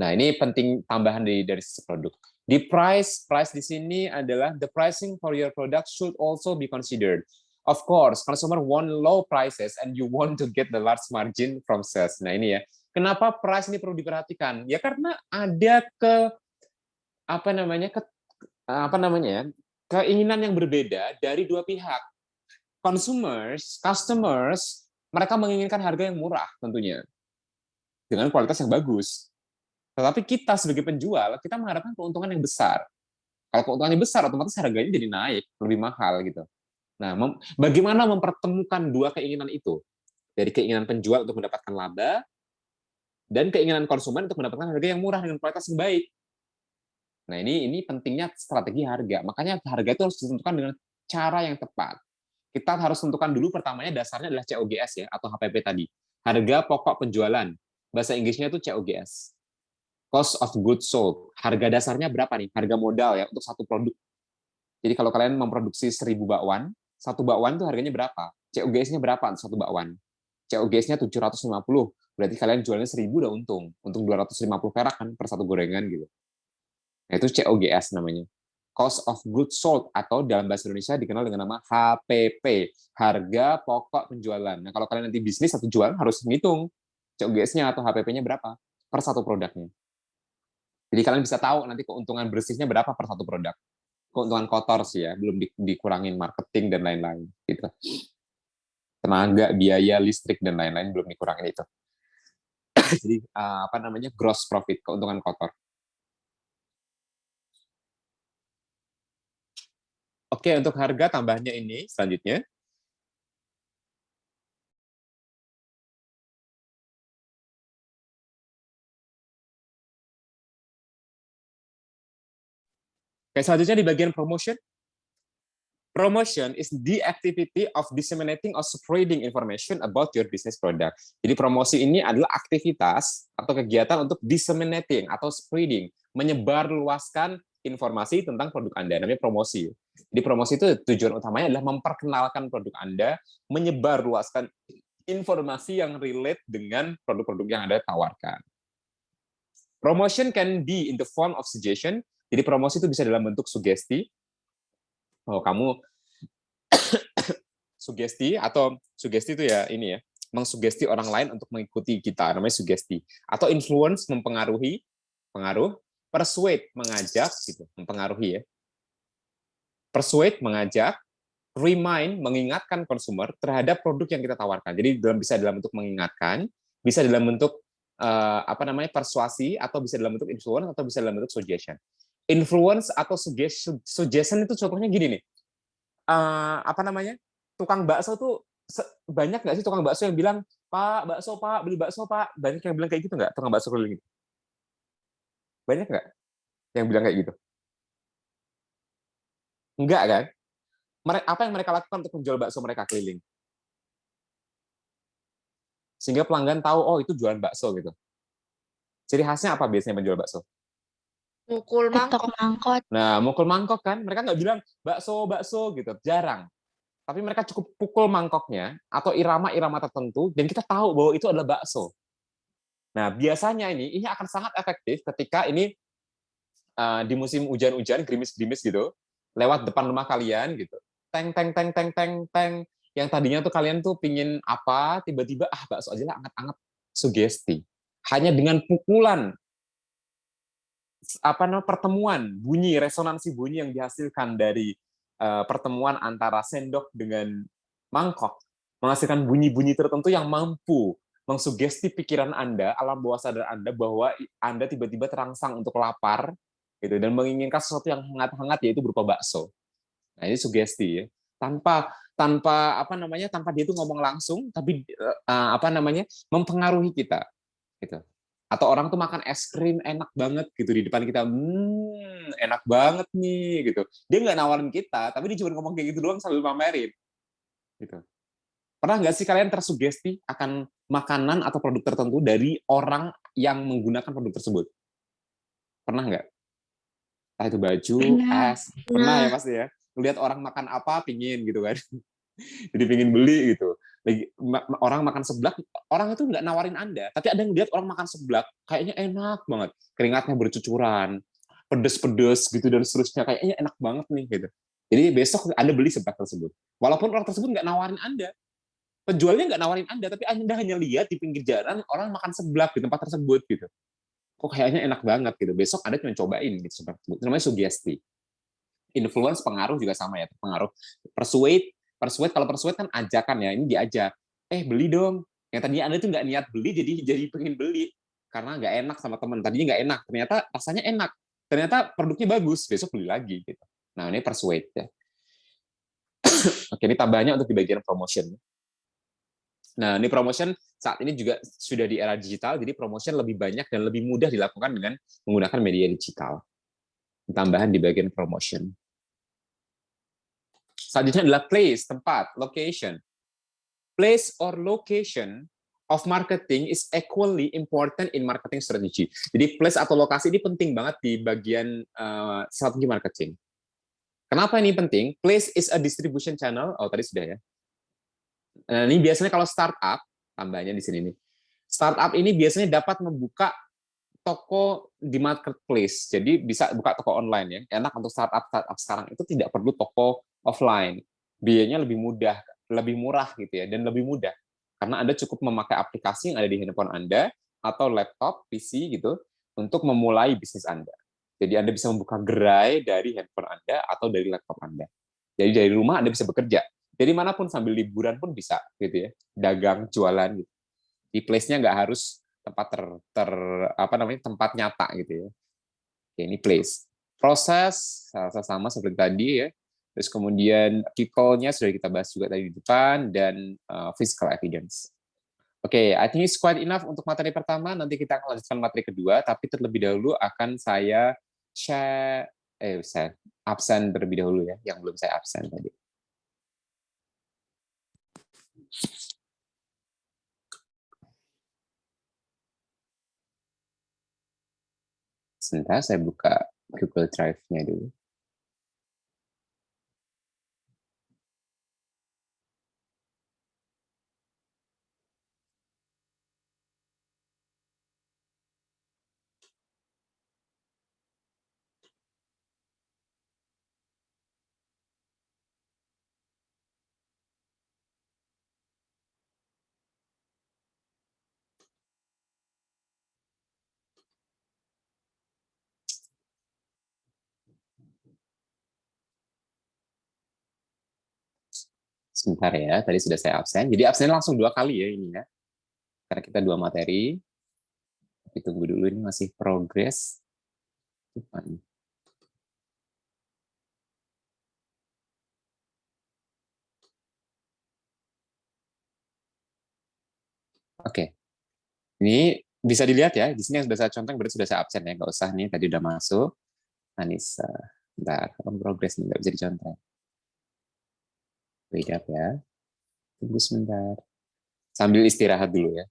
Nah, ini penting tambahan dari sisi produk. Di price di sini adalah the pricing for your product should also be considered. Of course, consumer want low prices and you want to get the large margin from sales. Nah, ini ya. Kenapa price ini perlu diperhatikan? Ya karena ada keinginan yang berbeda dari dua pihak. Customers, mereka menginginkan harga yang murah tentunya. Dengan kualitas yang bagus. Tetapi kita sebagai penjual, kita mengharapkan keuntungan yang besar. Kalau keuntungannya besar, otomatis harganya jadi naik, lebih mahal gitu. Nah, bagaimana mempertemukan dua keinginan itu? Dari keinginan penjual untuk mendapatkan laba, dan keinginan konsumen untuk mendapatkan harga yang murah dengan kualitas yang baik. Nah, ini pentingnya strategi harga. Makanya harga itu harus ditentukan dengan cara yang tepat. Kita harus tentukan dulu pertamanya dasarnya adalah COGS ya, atau HPP tadi. Harga pokok penjualan. Bahasa Inggrisnya itu COGS. Cost of goods sold. Harga dasarnya berapa nih? Harga modal ya untuk satu produk. Jadi kalau kalian memproduksi 1000 bakwan, satu bakwan itu harganya berapa? COGS-nya berapa satu bakwan? COGS-nya 750. Berarti kalian jualnya 1000 udah untung. Untung 250 perak kan per satu gorengan gitu. Nah, itu COGS namanya. Cost of goods sold atau dalam bahasa Indonesia dikenal dengan nama HPP, harga pokok penjualan. Nah, kalau kalian nanti bisnis atau jualan harus menghitung COGS-nya atau HPP-nya berapa per satu produknya. Jadi kalian bisa tahu nanti keuntungan bersihnya berapa per satu produk. Keuntungan kotor sih ya, belum dikurangin marketing dan lain-lain gitu. Tenaga, biaya, listrik dan lain-lain belum dikurangin itu. Jadi gross profit, keuntungan kotor. Oke, untuk harga tambahnya ini selanjutnya. Oke, selanjutnya di bagian promotion. Promotion is the activity of disseminating or spreading information about your business product. Jadi promosi ini adalah aktivitas atau kegiatan untuk disseminating atau spreading, menyebarluaskan informasi tentang produk Anda. Namanya promosi. Jadi promosi itu tujuan utamanya adalah memperkenalkan produk Anda, menyebarluaskan informasi yang relate dengan produk-produk yang Anda tawarkan. Promotion can be in the form of suggestion. Jadi promosi itu bisa dalam bentuk sugesti. Oh, kamu sugesti atau sugesti itu ya ini ya, mengsugesti orang lain untuk mengikuti kita, namanya sugesti. Atau influence, mempengaruhi, pengaruh, persuade, mengajak gitu, mempengaruhi ya. Persuade, mengajak, remind, mengingatkan konsumer terhadap produk yang kita tawarkan. Jadi bisa dalam bentuk mengingatkan, bisa dalam bentuk persuasi, atau bisa dalam bentuk influence, atau bisa dalam bentuk suggestion. Influence atau suggestion itu contohnya gini nih, tukang bakso tuh banyak nggak sih tukang bakso yang bilang, Pak, bakso Pak, beli bakso Pak, banyak yang bilang kayak gitu nggak, tukang bakso keliling itu? Banyak nggak yang bilang kayak gitu? Enggak kan? Apa yang mereka lakukan untuk menjual bakso mereka keliling? Sehingga pelanggan tahu, oh itu jualan bakso gitu. Ciri khasnya apa biasanya menjual bakso? Mukul Ketok mangkok. mangkok. Nah, mukul mangkok kan, mereka nggak bilang bakso gitu, jarang. Tapi mereka cukup pukul mangkoknya atau irama-irama tertentu, dan kita tahu bahwa itu adalah bakso. Nah, biasanya ini akan sangat efektif ketika ini di musim hujan-hujan, gerimis-gerimis gitu, lewat depan rumah kalian gitu, teng teng teng teng teng teng, yang tadinya tuh kalian tuh pingin apa, tiba-tiba bakso aja lah, anget-anget, sugesti. Hanya dengan pukulan pertemuan bunyi, resonansi bunyi yang dihasilkan dari pertemuan antara sendok dengan mangkok, menghasilkan bunyi-bunyi tertentu yang mampu mengsugesti pikiran Anda, alam bawah sadar Anda, bahwa Anda tiba-tiba terangsang untuk lapar gitu, dan menginginkan sesuatu yang hangat-hangat, yaitu berupa bakso. Nah, ini sugesti ya. Tanpa dia itu ngomong langsung, tapi mempengaruhi kita gitu. Atau orang tuh makan es krim enak banget gitu di depan kita, enak banget nih gitu. Dia nggak nawarin kita, tapi dia cuma ngomong kayak gitu doang sambil pamerin. Gitu. Pernah nggak sih kalian tersugesti akan makanan atau produk tertentu dari orang yang menggunakan produk tersebut? Pernah nggak? Entah itu baju, es, pernah ya pasti ya. Lihat orang makan apa, pingin gitu kan. Jadi pingin beli gitu. Lagi orang makan seblak, orang itu nggak nawarin Anda, tapi ada yang lihat orang makan seblak, kayaknya enak banget, keringatnya bercucuran, pedes-pedes gitu dan seterusnya, kayaknya enak banget nih gitu. Jadi besok Anda beli seblak tersebut, walaupun orang tersebut nggak nawarin Anda, penjualnya nggak nawarin Anda, tapi Anda hanya lihat di pinggir jalan orang makan seblak di tempat tersebut gitu. Kok kayaknya enak banget gitu. Besok Anda cuma cobain gitu seblak tersebut. Namanya sugesti. Influence, pengaruh juga sama ya, pengaruh. Persuade, kalau persuade kan ajakan ya, ini diajak, beli dong. Yang tadinya Anda itu nggak niat beli, jadi pengen beli karena nggak enak sama teman. Tadinya nggak enak, ternyata rasanya enak, ternyata produknya bagus, besok beli lagi gitu. Nah, ini persuade ya. Oke, ini tambahannya untuk di bagian promotion. Nah, ini promotion saat ini juga sudah di era digital, jadi promotion lebih banyak dan lebih mudah dilakukan dengan menggunakan media digital. Tambahan di bagian promotion. Selanjutnya adalah place, tempat, location. Place or location of marketing is equally important in marketing strategy. Jadi place atau lokasi ini penting banget di bagian strategi marketing. Kenapa ini penting? Place is a distribution channel. Oh, tadi sudah ya. Nah, ini biasanya kalau startup, tambahnya di sini nih. Startup ini biasanya dapat membuka toko di marketplace. Jadi bisa buka toko online ya. Enak untuk startup sekarang itu tidak perlu toko offline. Biayanya lebih mudah, lebih murah gitu ya, dan lebih mudah. Karena Anda cukup memakai aplikasi yang ada di handphone Anda atau laptop, PC gitu untuk memulai bisnis Anda. Jadi Anda bisa membuka gerai dari handphone Anda atau dari laptop Anda. Jadi dari rumah Anda bisa bekerja. Jadi manapun sambil liburan pun bisa gitu ya. Dagang, jualan gitu. Di place-nya nggak harus tempat tempat nyata gitu ya. Oke, ini place. Proses sama seperti tadi ya. Terus kemudian people-nya sudah kita bahas juga tadi di depan, dan physical evidence. Oke, I think it's quite enough untuk materi pertama. Nanti kita akan lanjutkan materi kedua, tapi terlebih dahulu akan saya share Saya absen terlebih dahulu ya, yang belum saya absen tadi. Sebentar, saya buka Google Drive-nya dulu. Sebentar ya, tadi sudah saya absen. Jadi absen langsung 2 kali ya ini ya. Karena kita 2 materi. Tapi tunggu dulu, ini masih progress. Oke, ini bisa dilihat ya. Di sini yang sudah saya contoh berarti sudah saya absen ya. Nggak usah nih, tadi udah masuk. Anissa, bentar, progress nih nggak bisa dicontoh. Wait up ya. Tunggu sebentar. Sambil istirahat dulu ya.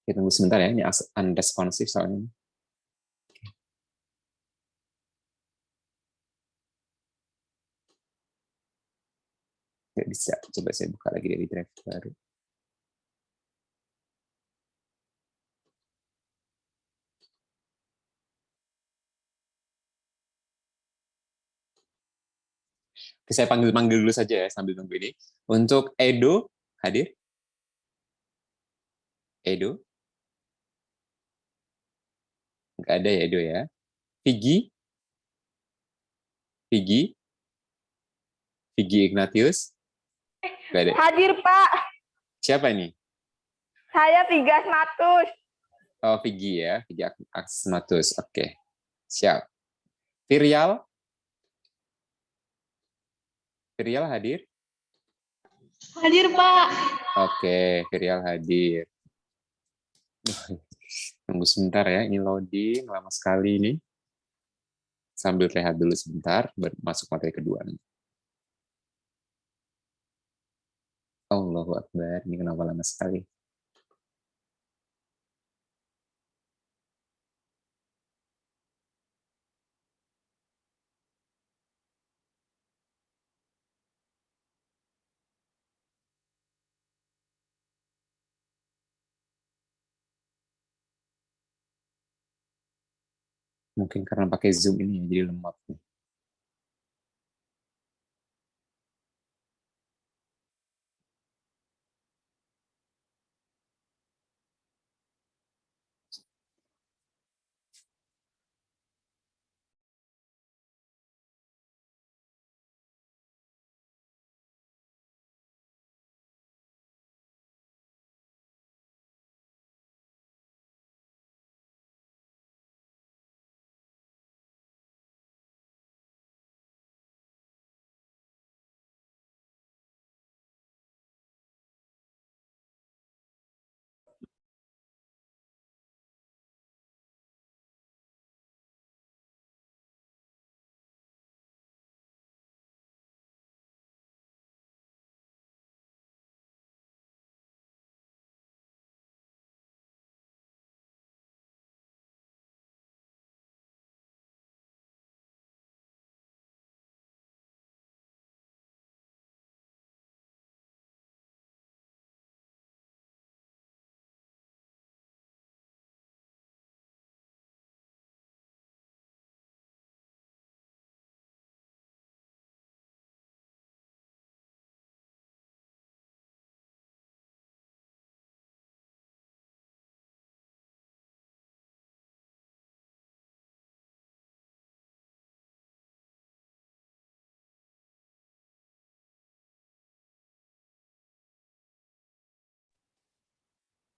Kita tunggu sebentar ya, ini unresponsive soalnya. Nggak bisa, coba saya buka lagi dari drive baru. Oke, saya panggil-panggil dulu saja ya sambil nunggu ini. Untuk Edo, hadir? Edo? Nggak ada ya Edo ya. Vigi? Vigi? Vigi Ignatius? Nggak ada. Hadir, Pak. Siapa ini? Saya Tigas Matus. Oh, Vigi ya. Vigi Asmatus. Oke. Siap. Virial? Virial hadir? Hadir, Pak. Oke, Virial hadir. Tunggu sebentar ya, ini loading lama sekali ini. Sambil rehat dulu sebentar, baru masuk materi kedua. Allahu Akbar, ini kenapa lama sekali? Mungkin karena pakai Zoom ini ya, jadi lemot.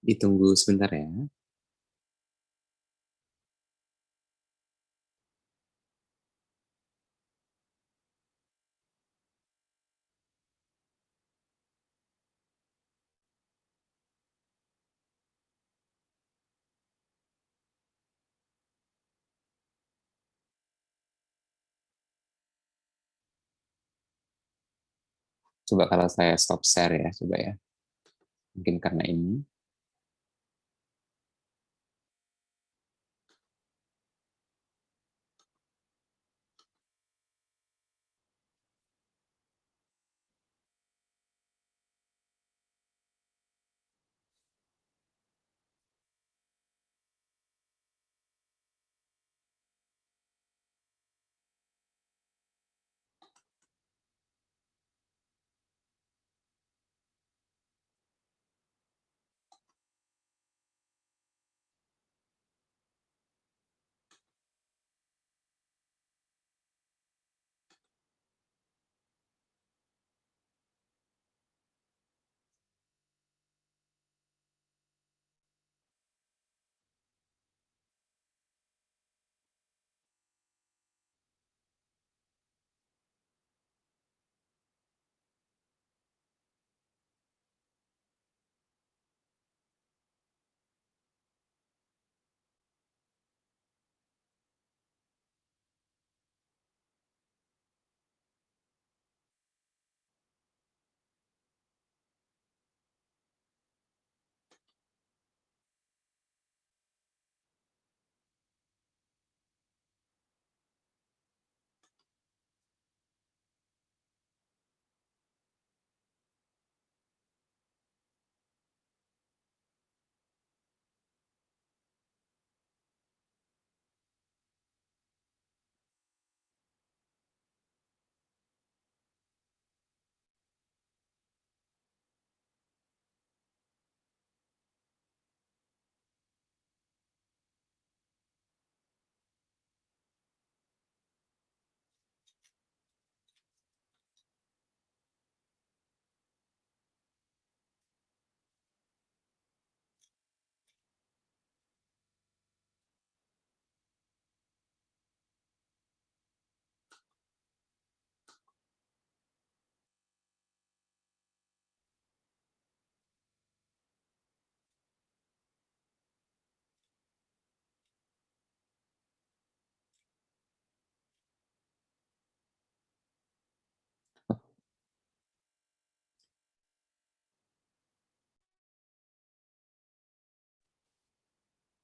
Ditunggu sebentar ya. Coba kalau saya stop share ya, coba ya. Mungkin karena ini.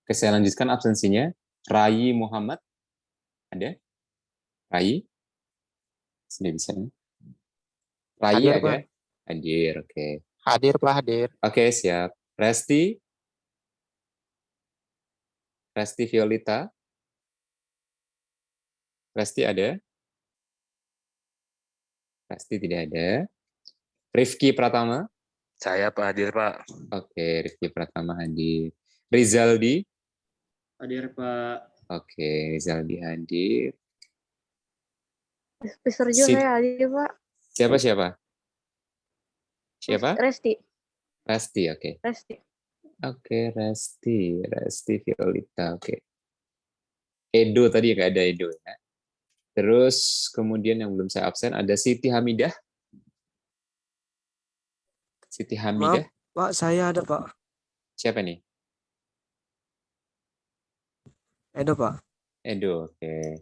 Oke, saya lanjutkan absensinya. Rai Muhammad, ada? Rai? Sudah bisa. Rai Hadir, ada? Pak. Hadir, oke. Hadir, Pak, hadir. Oke, siap. Resti? Resti Violita? Resti ada? Resti tidak ada. Rifki Pratama? Saya Pak hadir Pak. Oke, Rifki Pratama hadir. Rizaldi? Hadir Pak. Oke, Rizaldi hadir. Mister Jo saya hadir, Pak. Siapa? Siapa? Resti. Resti, oke. Resti. Oke, Resti Violita, oke. Edo tadi nggak ada Edo ya. Terus kemudian yang belum saya absen ada Siti Hamidah. Siti Hamidah. Maaf, Pak, saya ada, Pak. Siapa nih? Edo, Pak. Edo, oke.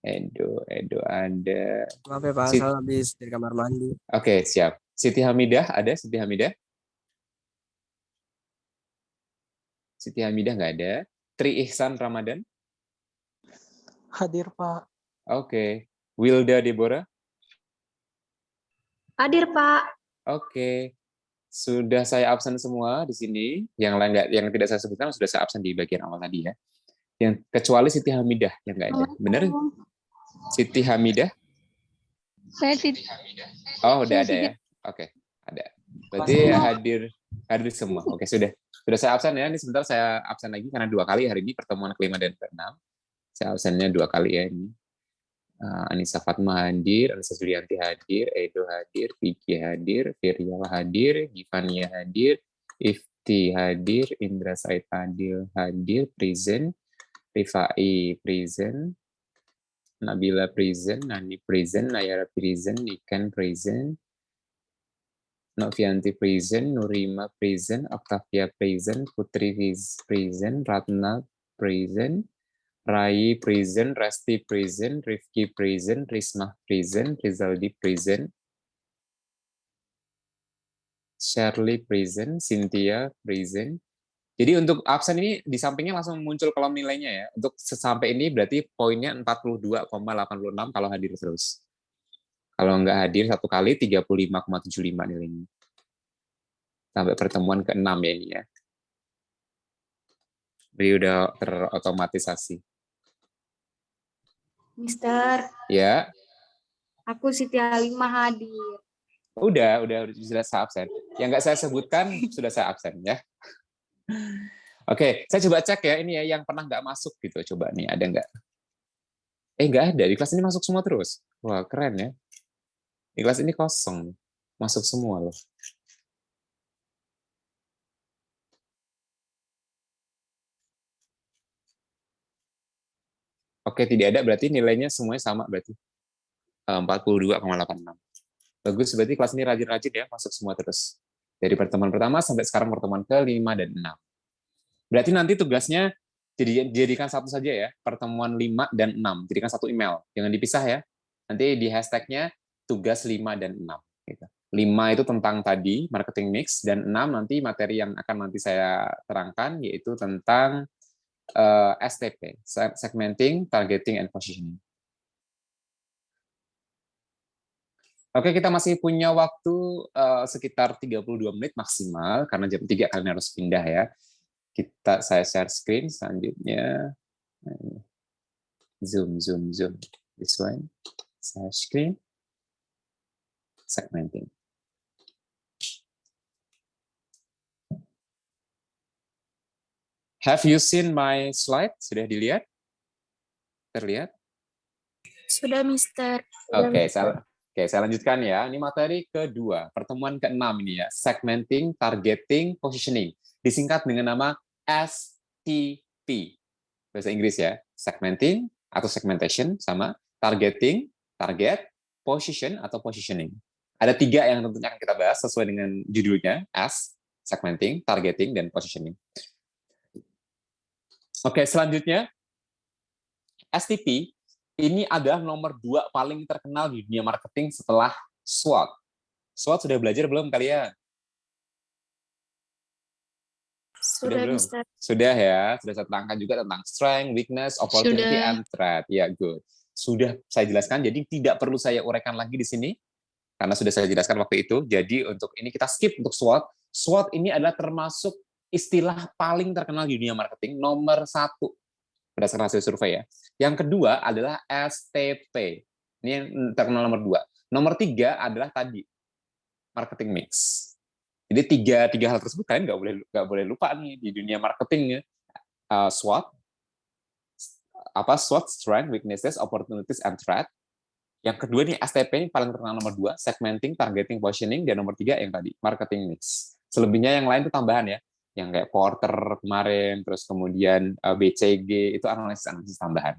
Edo ada. Maaf ya, Pak, saya habis dari kamar mandi. Oke, siap. Siti Hamidah ada? Siti Hamidah? Siti Hamidah nggak ada. Tri Ihsan Ramadan? Hadir, Pak. Oke. Wilda Deborah? Hadir, Pak. Oke. Sudah saya absen semua di sini. Yang lain nggak, yang tidak saya sebutkan sudah saya absen di bagian awal tadi ya. Yang kecuali Siti Hamidah yang nggak ada. Benar? Siti Hamidah? Saya Siti. Oh, udah ada ya. Oke, ada. Berarti hadir semua. Oke, sudah saya absen ya. Ini sebentar saya absen lagi karena 2 kali hari ini pertemuan kelima dan keenam. Saya absennya 2 kali ya ini. Anissa Fatma hadir, Anissa Julianti hadir, Edo hadir, Vicky hadir, Virial hadir, Givania hadir, Ifti hadir, Indra Said Adil hadir, present, Rifai present, Nabila present, Nani present, Nayara present, Niken present, Novianti present, Nurima present, Octavia present, Putri present, Ratna present, Rai present, Resti present, Rifki present, Rismah present, Rizaldi present, Shirley present, Cynthia present. Jadi untuk absen ini di sampingnya langsung muncul kolom nilainya ya. Untuk sampai ini berarti poinnya 42,86 kalau hadir terus. Kalau nggak hadir satu kali 35,75 nilainya. Sampai pertemuan ke-6 ya ini ya. Jadi udah terotomatisasi. Mister, Ya, aku Siti Halimah hadir. udah sudah saya absen. Yang nggak saya sebutkan sudah saya absen ya. Oke, saya coba cek ya ini ya yang pernah nggak masuk gitu. Coba nih ada nggak? Nggak ada. Di kelas ini masuk semua terus. Wah keren ya. Di kelas ini kosong, masuk semua loh. Oke, tidak ada berarti nilainya semuanya sama berarti 42,86. Bagus, berarti kelas ini rajin-rajin ya, masuk semua terus. Dari pertemuan pertama sampai sekarang pertemuan ke-5 dan 6. Berarti nanti tugasnya jadikan satu saja ya, pertemuan 5 dan 6. Jadikan satu email, jangan dipisah ya. Nanti di hashtagnya tugas 5 dan 6. Gitu. 5 itu tentang tadi, marketing mix, dan 6 nanti materi yang akan nanti saya terangkan, yaitu tentang STP, segmenting, targeting, and positioning. Oke, kita masih punya waktu sekitar 32 menit maksimal, karena jam 3 kalian harus pindah ya. Saya share screen selanjutnya. Zoom. This one. Share screen. Segmenting. Have you seen my slide? Sudah dilihat? Terlihat? Sudah, Mister. Oke, saya lanjutkan ya. Ini materi kedua, pertemuan ke-6 ini ya. Segmenting, targeting, positioning. Disingkat dengan nama STP. Bahasa Inggris ya. Segmenting atau segmentation sama targeting, target, position atau positioning. Ada 3 yang tentunya akan kita bahas sesuai dengan judulnya, S, segmenting, targeting, dan positioning. Oke, selanjutnya STP ini adalah nomor 2 paling terkenal di dunia marketing setelah SWOT. SWOT sudah belajar belum kalian? Sudah, belum? Mister. Sudah ya, sudah saya terangkan juga tentang strength, weakness, opportunity, Sudah. and threat. Ya, good. Sudah saya jelaskan, jadi tidak perlu saya uraikan lagi di sini, karena sudah saya jelaskan waktu itu. Jadi untuk ini kita skip untuk SWOT. SWOT ini adalah termasuk istilah paling terkenal di dunia marketing, nomor 1 berdasarkan hasil survei ya. Yang kedua adalah STP. Ini yang terkenal nomor 2. Nomor 3 adalah tadi marketing mix. Jadi tiga hal tersebut kalian nggak boleh lupa nih di dunia marketing ya. SWOT, SWOT, strength, weaknesses, opportunities, and threat. Yang kedua nih STP ini paling terkenal nomor 2, segmenting, targeting, positioning, dan nomor 3 yang tadi marketing mix. Selebihnya yang lain itu tambahan ya. Yang kayak Porter kemarin, terus kemudian BCG, itu analisis tambahan.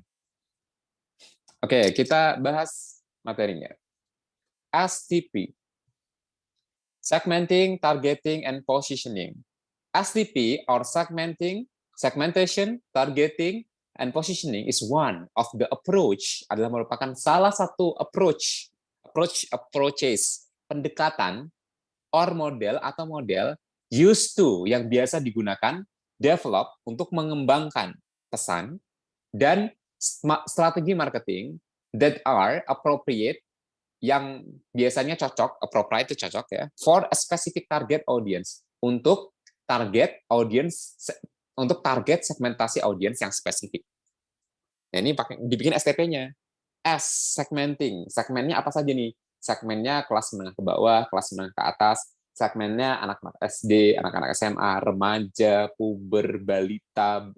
Oke, kita bahas materinya. STP, segmenting, targeting, and positioning. STP, or segmentation, targeting, and positioning is one of the approach, adalah merupakan salah satu approaches, pendekatan, or model atau model used to yang biasa digunakan, develop untuk mengembangkan pesan dan strategi marketing that are appropriate yang biasanya cocok, appropriate itu cocok ya, for a specific target audience, untuk target audience, untuk target segmentasi audience yang spesifik. Nah, ini dibikin STP-nya. S, segmenting. Segmennya apa saja nih? Segmennya kelas menengah ke bawah, kelas menengah ke atas, segmennya anak-anak SD, anak-anak SMA, remaja, puber, balita,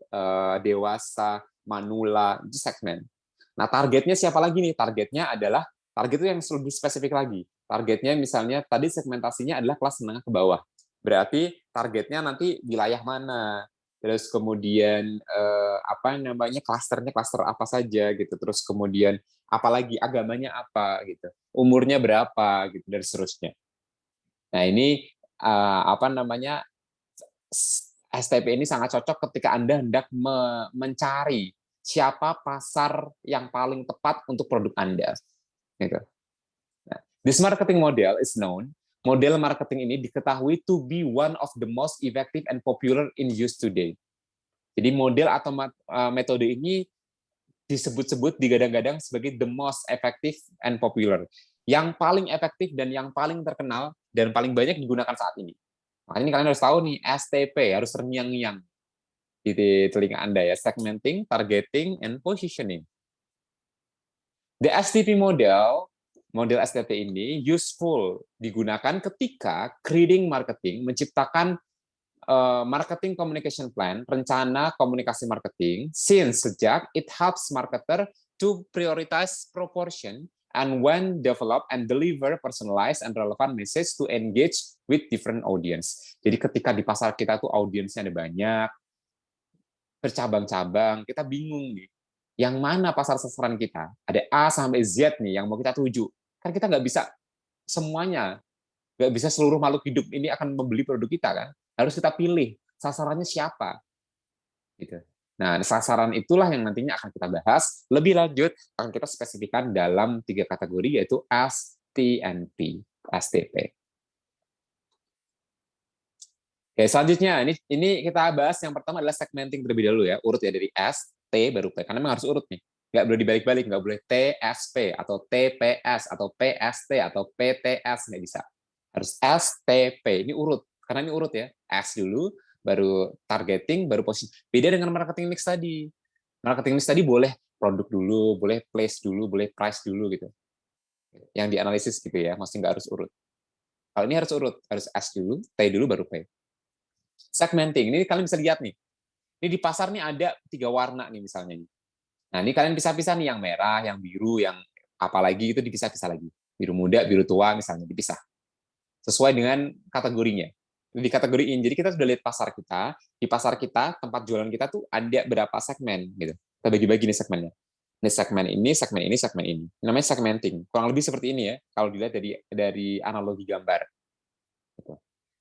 dewasa, manula, itu segmen. Nah, targetnya siapa lagi nih? Targetnya itu yang lebih spesifik lagi. Targetnya misalnya tadi segmentasinya adalah kelas menengah ke bawah. Berarti targetnya nanti wilayah mana? Terus kemudian klasternya klaster apa saja gitu. Terus kemudian apalagi agamanya apa gitu. Umurnya berapa gitu dan seterusnya. Nah, ini STP ini sangat cocok ketika Anda hendak mencari siapa pasar yang paling tepat untuk produk Anda. Gitu. Nah, this marketing model is known Model marketing ini diketahui to be one of the most effective and popular in use today. Jadi model atau metode ini disebut-sebut digadang-gadang sebagai the most effective and popular. Yang paling efektif dan yang paling terkenal dan paling banyak digunakan saat ini. Makanya ini kalian harus tahu nih, STP, harus terngiang-ngiang di telinga Anda ya, segmenting, targeting, and positioning. The STP model STP ini useful digunakan ketika creating marketing, menciptakan marketing communication plan, rencana komunikasi marketing, since sejak it helps marketer to prioritize proportion and when develop and deliver personalized and relevant message to engage with different audience. Jadi ketika di pasar kita tuh audiensnya ada banyak, bercabang-cabang, kita bingung nih, yang mana pasar sasaran kita? Ada A sampai Z nih yang mau kita tuju. Kan kita nggak bisa semuanya, nggak bisa seluruh makhluk hidup ini akan membeli produk kita kan. Harus kita pilih sasarannya siapa. Gitu. Nah, sasaran itulah yang nantinya akan kita bahas lebih lanjut, akan kita spesifikkan dalam 3 kategori yaitu S, T, and P, STP. Oke, selanjutnya ini kita bahas yang pertama adalah segmenting terlebih dahulu ya, urut ya dari S, T baru P, karena memang harus urut nih. Nggak boleh dibalik-balik, nggak boleh TSP atau TPS atau PST atau PTS, nggak bisa. Harus STP, ini urut, karena ini urut ya. S dulu, baru targeting, baru posisi. Beda dengan marketing mix tadi. Marketing mix tadi boleh produk dulu, boleh place dulu, boleh price dulu gitu. Yang dianalisis gitu ya, masih nggak harus urut. Kalau ini harus urut, harus S dulu, T dulu, baru P. Segmenting, ini kalian bisa lihat nih. Ini di pasar nih ada 3 warna nih misalnya. Nah, ini kalian pisah-pisah nih, yang merah, yang biru, yang apalagi itu dipisah-pisah lagi. Biru muda, biru tua misalnya, dipisah. Sesuai dengan kategorinya. Di kategoriin. Jadi kita sudah lihat pasar kita. Di pasar kita, tempat jualan kita tuh ada berapa segmen gitu. Kita bagi-bagi nih segmennya. Ini segmen ini, segmen ini, segmen ini. Ini namanya segmenting. Kurang lebih seperti ini ya, kalau dilihat dari analogi gambar. Gitu.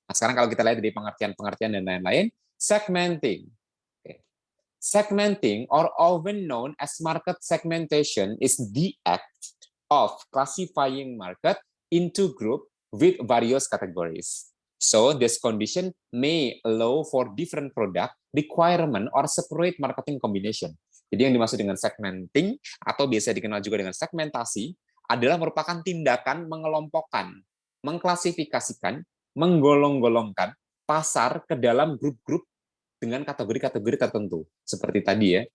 Nah, sekarang kalau kita lihat dari pengertian-pengertian dan lain-lain, segmenting. Segmenting, or often known as market segmentation, is the act of classifying market into group with various categories. So, this condition may allow for different product requirement or separate marketing combination. Jadi yang dimaksud dengan segmenting, atau biasa dikenal juga dengan segmentasi, adalah merupakan tindakan mengelompokkan, mengklasifikasikan, menggolong-golongkan pasar ke dalam grup-grup dengan kategori-kategori tertentu, seperti tadi ya.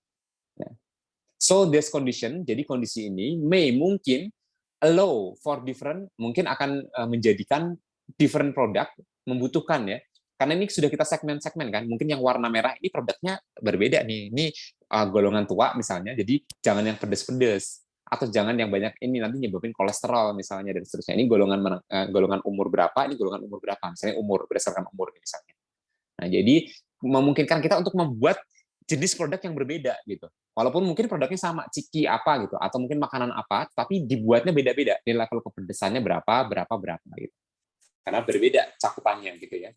So this condition, jadi kondisi ini mungkin allow for different, mungkin akan menjadikan different product, membutuhkan ya, karena ini sudah kita segmen-segmen kan, mungkin yang warna merah ini produknya berbeda nih, ini golongan tua misalnya, jadi jangan yang pedes-pedes, atau jangan yang banyak ini nanti nyebabin kolesterol misalnya, dan seterusnya. Ini golongan umur berapa, ini golongan umur berapa, misalnya umur, berdasarkan umur misalnya. Nah, jadi memungkinkan kita untuk membuat jenis produk yang berbeda gitu. Walaupun mungkin produknya sama, ciki apa gitu, atau mungkin makanan apa, tapi dibuatnya beda-beda. Di level kepedesannya berapa gitu. Karena berbeda cakupannya gitu ya.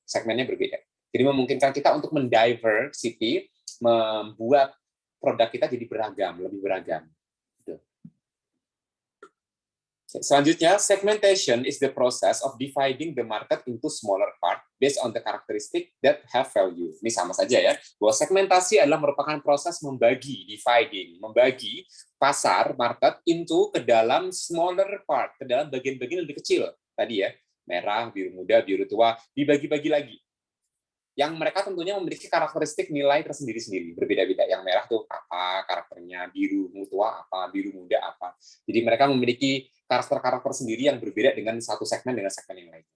Segmennya berbeda. Jadi memungkinkan kita untuk mendiversity, membuat produk kita jadi beragam, lebih beragam. Gitu. Selanjutnya, segmentation is the process of dividing the market into smaller part based on the characteristic that have value. Ini sama saja ya, bahwa segmentasi adalah merupakan proses membagi pasar, market into ke dalam smaller part, ke dalam bagian-bagian lebih kecil. Tadi ya, merah, biru muda, biru tua, dibagi-bagi lagi. Yang mereka tentunya memiliki karakteristik nilai tersendiri-sendiri, berbeda-beda. Yang merah tuh apa karakternya, biru tua apa, biru muda apa. Jadi mereka memiliki karakter-karakter sendiri yang berbeda dengan satu segmen dengan segmen yang lain.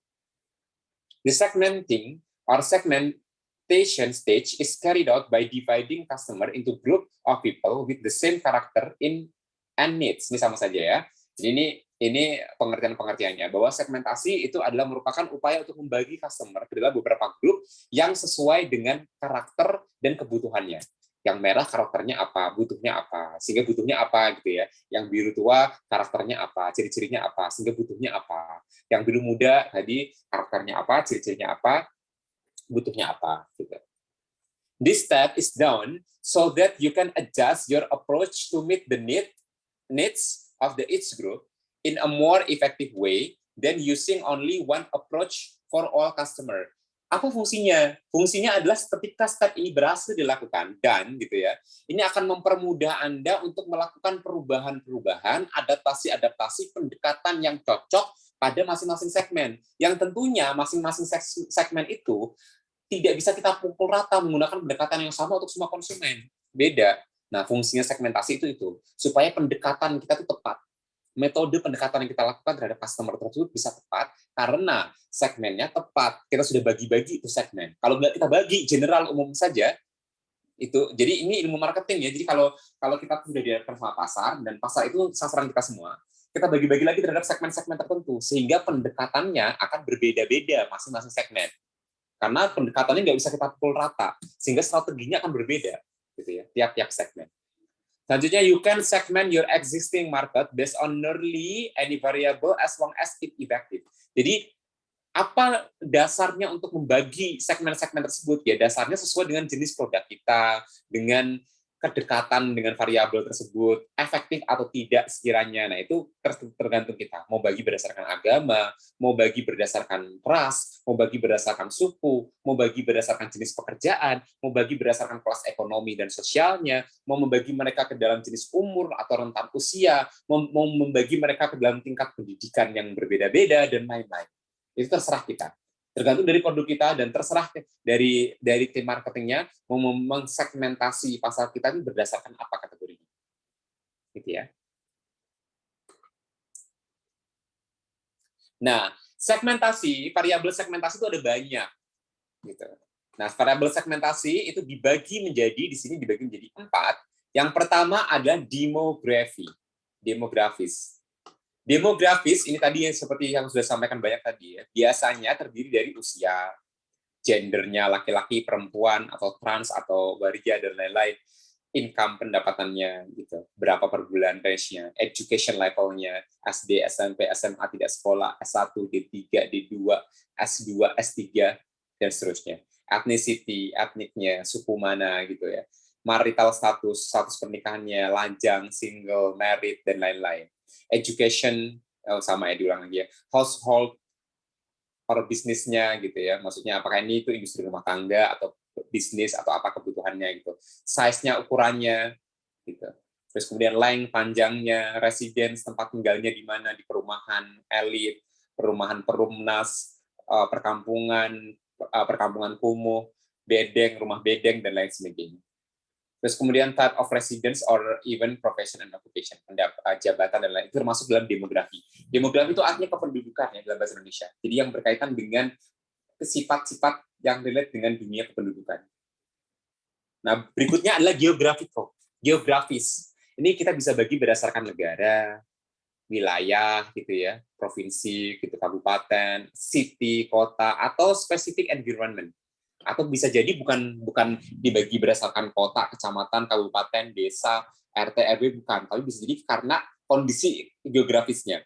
The segmenting or segmentation stage is carried out by dividing customer into group of people with the same character and needs. Ini sama saja ya. Jadi ini pengertian-pengertiannya, bahwa segmentasi itu adalah merupakan upaya untuk membagi customer ke dalam beberapa grup yang sesuai dengan karakter dan kebutuhannya. Yang merah karakternya apa, butuhnya apa, sehingga butuhnya apa gitu ya. Yang biru tua karakternya apa, ciri-cirinya apa, sehingga butuhnya apa. Yang biru muda tadi karakternya apa, ciri-cirinya apa, butuhnya apa gitu. This step is done so that you can adjust your approach to meet the needs of each group in a more effective way then using only one approach for all customer. Apa fungsinya? Fungsinya adalah ketika step ini berhasil dilakukan dan gitu ya, ini akan mempermudah Anda untuk melakukan perubahan-perubahan, adaptasi-adaptasi, pendekatan yang cocok pada masing-masing segmen. Yang tentunya masing-masing segmen itu tidak bisa kita pukul rata menggunakan pendekatan yang sama untuk semua konsumen. Beda. Nah, fungsinya segmentasi itu supaya pendekatan kita itu tepat. Metode pendekatan yang kita lakukan terhadap customer tersebut bisa tepat karena segmennya tepat. Kita sudah bagi-bagi itu segmen. Kalau nggak kita bagi general umum saja, itu jadi ini ilmu marketing ya. Jadi kalau kita sudah dihadapkan sama pasar dan pasar itu sasaran kita semua, kita bagi-bagi lagi terhadap segmen-segmen tertentu sehingga pendekatannya akan berbeda-beda masing-masing segmen. Karena pendekatannya nggak bisa kita pukul rata, sehingga strateginya akan berbeda, gitu ya, tiap-tiap segmen. Selanjutnya, you can segment your existing market based on nearly any variable as long as it effective. Jadi, apa dasarnya untuk membagi segmen-segmen tersebut? Ya, dasarnya sesuai dengan jenis produk kita, dengan kedekatan dengan variabel tersebut, efektif atau tidak sekiranya. Nah, itu tergantung kita. Mau bagi berdasarkan agama, mau bagi berdasarkan ras, mau bagi berdasarkan suku, mau bagi berdasarkan jenis pekerjaan, mau bagi berdasarkan kelas ekonomi dan sosialnya, mau membagi mereka ke dalam jenis umur atau rentan usia, mau membagi mereka ke dalam tingkat pendidikan yang berbeda-beda, dan lain-lain. Itu terserah kita. Tergantung dari produk kita dan terserah dari tim marketingnya mau mengsegmentasi pasar kita ini berdasarkan apa kategorinya, gitu ya. Nah, variabel segmentasi itu ada banyak, gitu. Nah, variabel segmentasi itu dibagi menjadi 4. Yang pertama adalah demografis. Demografis ini tadi yang seperti yang sudah sampaikan banyak tadi ya, biasanya terdiri dari usia, gendernya laki-laki, perempuan, atau trans, atau waria, dan lain-lain, income pendapatannya, gitu, berapa per bulan range-nya, education level-nya, SD, SMP, SMA, tidak sekolah, S1, D3, D2, S2, S3, dan seterusnya. Ethnicity, etniknya, suku mana, gitu ya, marital status pernikahannya, lajang, single, married, dan lain-lain. Education sama ya diulang lagi ya, household or bisnisnya gitu ya, maksudnya apakah ini itu industri rumah tangga atau bisnis atau apa kebutuhannya gitu, size-nya, ukurannya gitu, terus kemudian length, panjangnya, residence, tempat tinggalnya di mana, di perumahan elit, perumahan perumnas, perkampungan kumuh, bedeng, rumah bedeng, dan lain sebagainya. Terus kemudian type of residence or even profession and occupation, jabatan dan lain, itu termasuk dalam demografi. Demografi itu artinya kependudukan ya dalam bahasa Indonesia. Jadi yang berkaitan dengan sifat-sifat yang relate dengan dunia kependudukan. Nah, berikutnya adalah geografis. Ini kita bisa bagi berdasarkan negara, wilayah gitu ya, provinsi, gitu, kabupaten, city, kota, atau specific environment. Atau bisa jadi bukan dibagi berdasarkan kota, kecamatan, kabupaten, desa, RT, RW, bukan, tapi bisa jadi karena kondisi geografisnya.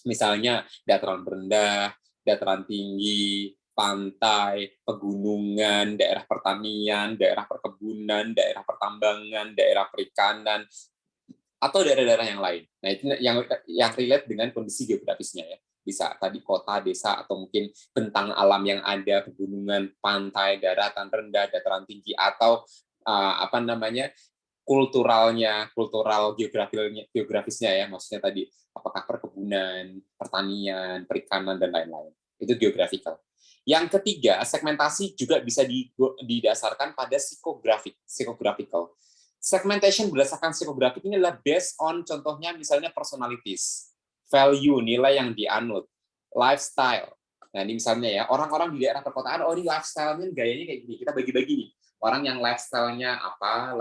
Misalnya dataran rendah, dataran tinggi, pantai, pegunungan, daerah pertanian, daerah perkebunan, daerah pertambangan, daerah perikanan, atau daerah-daerah yang lain. Nah, itu yang relate dengan kondisi geografisnya ya. Bisa tadi kota, desa, atau mungkin bentang alam yang ada, pegunungan, pantai, daratan rendah, dataran tinggi, atau kultural geografisnya ya, maksudnya tadi apakah perkebunan, pertanian, perikanan, dan lain-lain. Itu geographical. Yang ketiga, segmentasi juga bisa didasarkan pada psychographical. Segmentation berdasarkan psikografik ini adalah based on contohnya misalnya personalities, value, nilai yang dianut, lifestyle. Nah, ini misalnya ya, orang-orang di daerah perkotaan, oh ini lifestyle-nya gayanya kayak gini. Kita bagi-bagi nih. Orang yang lifestyle-nya apa,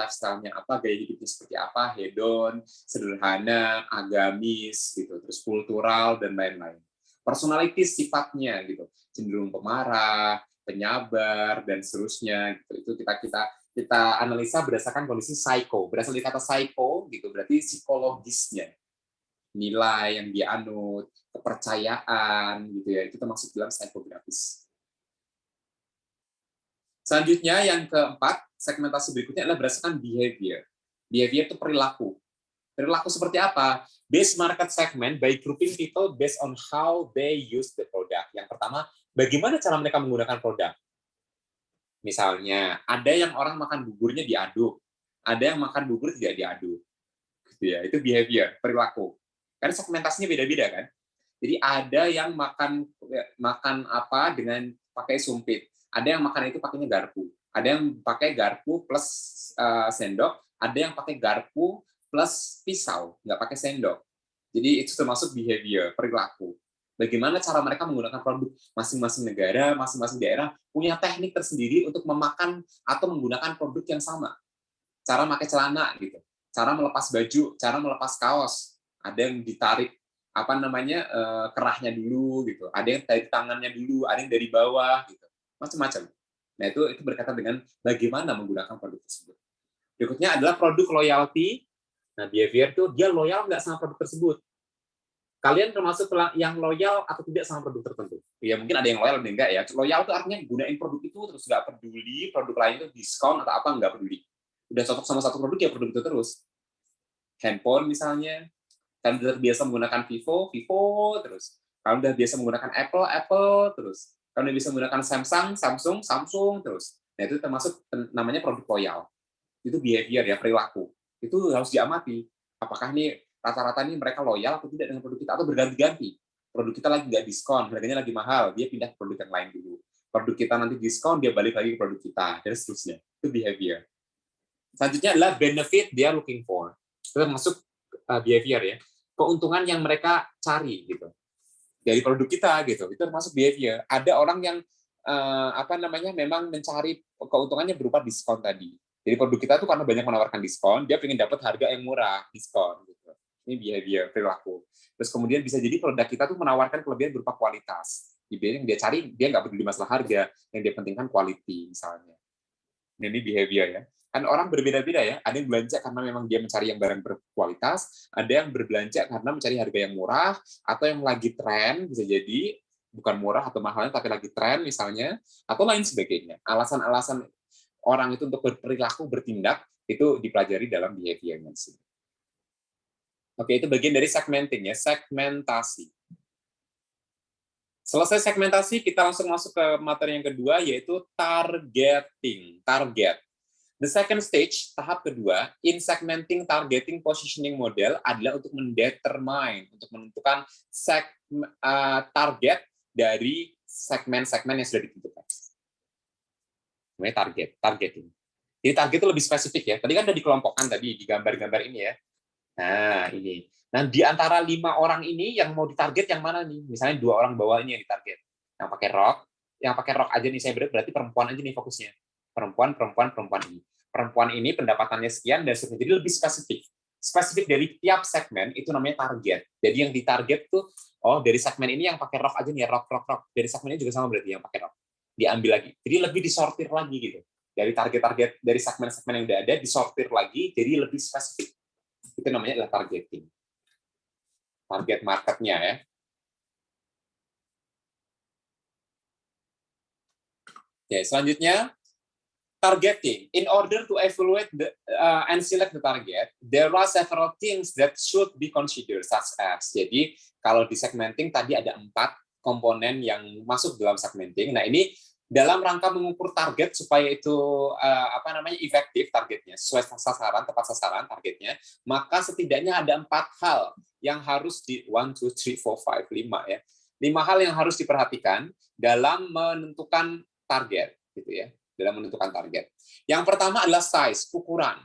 gaya hidupnya seperti apa, hedon, sederhana, agamis, gitu, terus kultural, dan lain-lain. Personalities sifatnya, gitu, cenderung pemarah, penyabar, dan seterusnya. Gitu. Itu kita analisa berdasarkan kondisi psycho. Berasal dari kata psycho, gitu, berarti psikologisnya. Nilai yang dianut, kepercayaan, gitu ya, itu termasuk dalam psikografis. Selanjutnya yang keempat, segmentasi berikutnya adalah berdasarkan behavior. Behavior itu perilaku. Perilaku seperti apa? Base market segment by grouping people based on how they use the product. Yang pertama, bagaimana cara mereka menggunakan produk? Misalnya, ada yang orang makan buburnya diaduk, ada yang makan bubur tidak diaduk. Gitu ya, itu behavior, perilaku. Kan segmentasinya beda-beda kan? Jadi ada yang makan apa dengan pakai sumpit, ada yang makan itu pakainya garpu, ada yang pakai garpu plus sendok, ada yang pakai garpu plus pisau, nggak pakai sendok. Jadi itu termasuk behavior, perilaku. Bagaimana cara mereka menggunakan produk. Masing-masing negara, masing-masing daerah punya teknik tersendiri untuk memakan atau menggunakan produk yang sama. Cara pakai celana gitu, cara melepas baju, cara melepas kaos. Ada yang ditarik kerahnya dulu gitu, ada yang dari tangannya dulu, ada yang dari bawah gitu, macam-macam. Nah itu berkaitan dengan bagaimana menggunakan produk tersebut. Berikutnya adalah produk loyalty. Nah behavior itu dia loyal nggak sama produk tersebut. Kalian termasuk yang loyal atau tidak sama produk tertentu? Ya mungkin ada yang loyal, ada yang enggak ya. Loyal itu artinya gunain produk itu terus nggak peduli produk lain itu diskon atau apa, nggak peduli. Udah cocok sama satu produk ya produk itu terus. Handphone misalnya, kan udah biasa menggunakan Vivo terus. Kalau udah biasa menggunakan Apple terus. Kalau udah bisa menggunakan Samsung terus. Nah itu termasuk namanya produk loyal. Itu behavior ya, perilaku. Itu harus diamati. Apakah ini rata-rata ini mereka loyal atau tidak dengan produk kita, atau berganti-ganti. Produk kita lagi nggak diskon, harganya lagi mahal, dia pindah ke produk yang lain dulu. Produk kita nanti diskon, dia balik lagi ke produk kita, dan seterusnya. Itu behavior. Selanjutnya adalah benefit they are looking for. Itu termasuk behavior ya. Keuntungan yang mereka cari gitu dari produk kita gitu. Itu termasuk behavior. Ada orang yang memang mencari keuntungannya berupa diskon tadi. Jadi produk kita tuh karena banyak menawarkan diskon, dia ingin dapat harga yang murah, diskon gitu. Ini behavior, perilaku. Terus kemudian bisa jadi produk kita tuh menawarkan kelebihan berupa kualitas. Yang dia cari, dia nggak peduli masalah harga, yang dia pentingkan quality misalnya. Ini behavior ya. Kan orang berbeda-beda ya. Ada yang belanja karena memang dia mencari yang barang berkualitas, ada yang berbelanja karena mencari harga yang murah, atau yang lagi tren, bisa jadi bukan murah atau mahalnya, tapi lagi tren misalnya, atau lain sebagainya. Alasan-alasan orang itu untuk berperilaku, bertindak, itu dipelajari dalam behavior. Oke, itu bagian dari segmenting ya, segmentasi. Selesai segmentasi, kita langsung masuk ke materi yang kedua, yaitu targeting. Target. The second stage, tahap kedua, in segmenting targeting positioning model adalah untuk mendetermine, untuk menentukan target dari segmen-segmen yang sudah ditentukan. Namanya targeting. Jadi target itu lebih spesifik ya. Tadi kan udah dikelompokkan tadi di gambar-gambar ini ya. Nah, ini. Nah, di antara 5 orang ini yang mau ditarget yang mana nih? Misalnya 2 orang bawah ini yang ditarget. Yang pakai rok aja nih, saya berarti perempuan aja nih fokusnya. Perempuan ini. Perempuan ini pendapatannya sekian dan seterusnya. Jadi lebih spesifik. Spesifik dari tiap segmen itu namanya target. Jadi yang ditarget tuh, dari segmen ini yang pakai rok aja nih, rok. Dari segmen ini juga sama berarti yang pakai rok. Diambil lagi. Jadi lebih disortir lagi gitu. Dari target-target dari segmen-segmen yang udah ada disortir lagi jadi lebih spesifik. Itu namanya adalah targeting. Target marketnya ya. Oke, selanjutnya targeting. In order to evaluate and select the target, there are several things that should be considered, such as. Jadi kalau di segmenting tadi ada 4 komponen yang masuk dalam segmenting. Nah ini dalam rangka mengukur target supaya itu efektif targetnya, sesuai sasaran, tepat sasaran targetnya, maka setidaknya ada 4 hal yang harus 5 ya. 5 hal yang harus diperhatikan dalam menentukan target gitu ya, dalam menentukan target. Yang pertama adalah size, ukuran.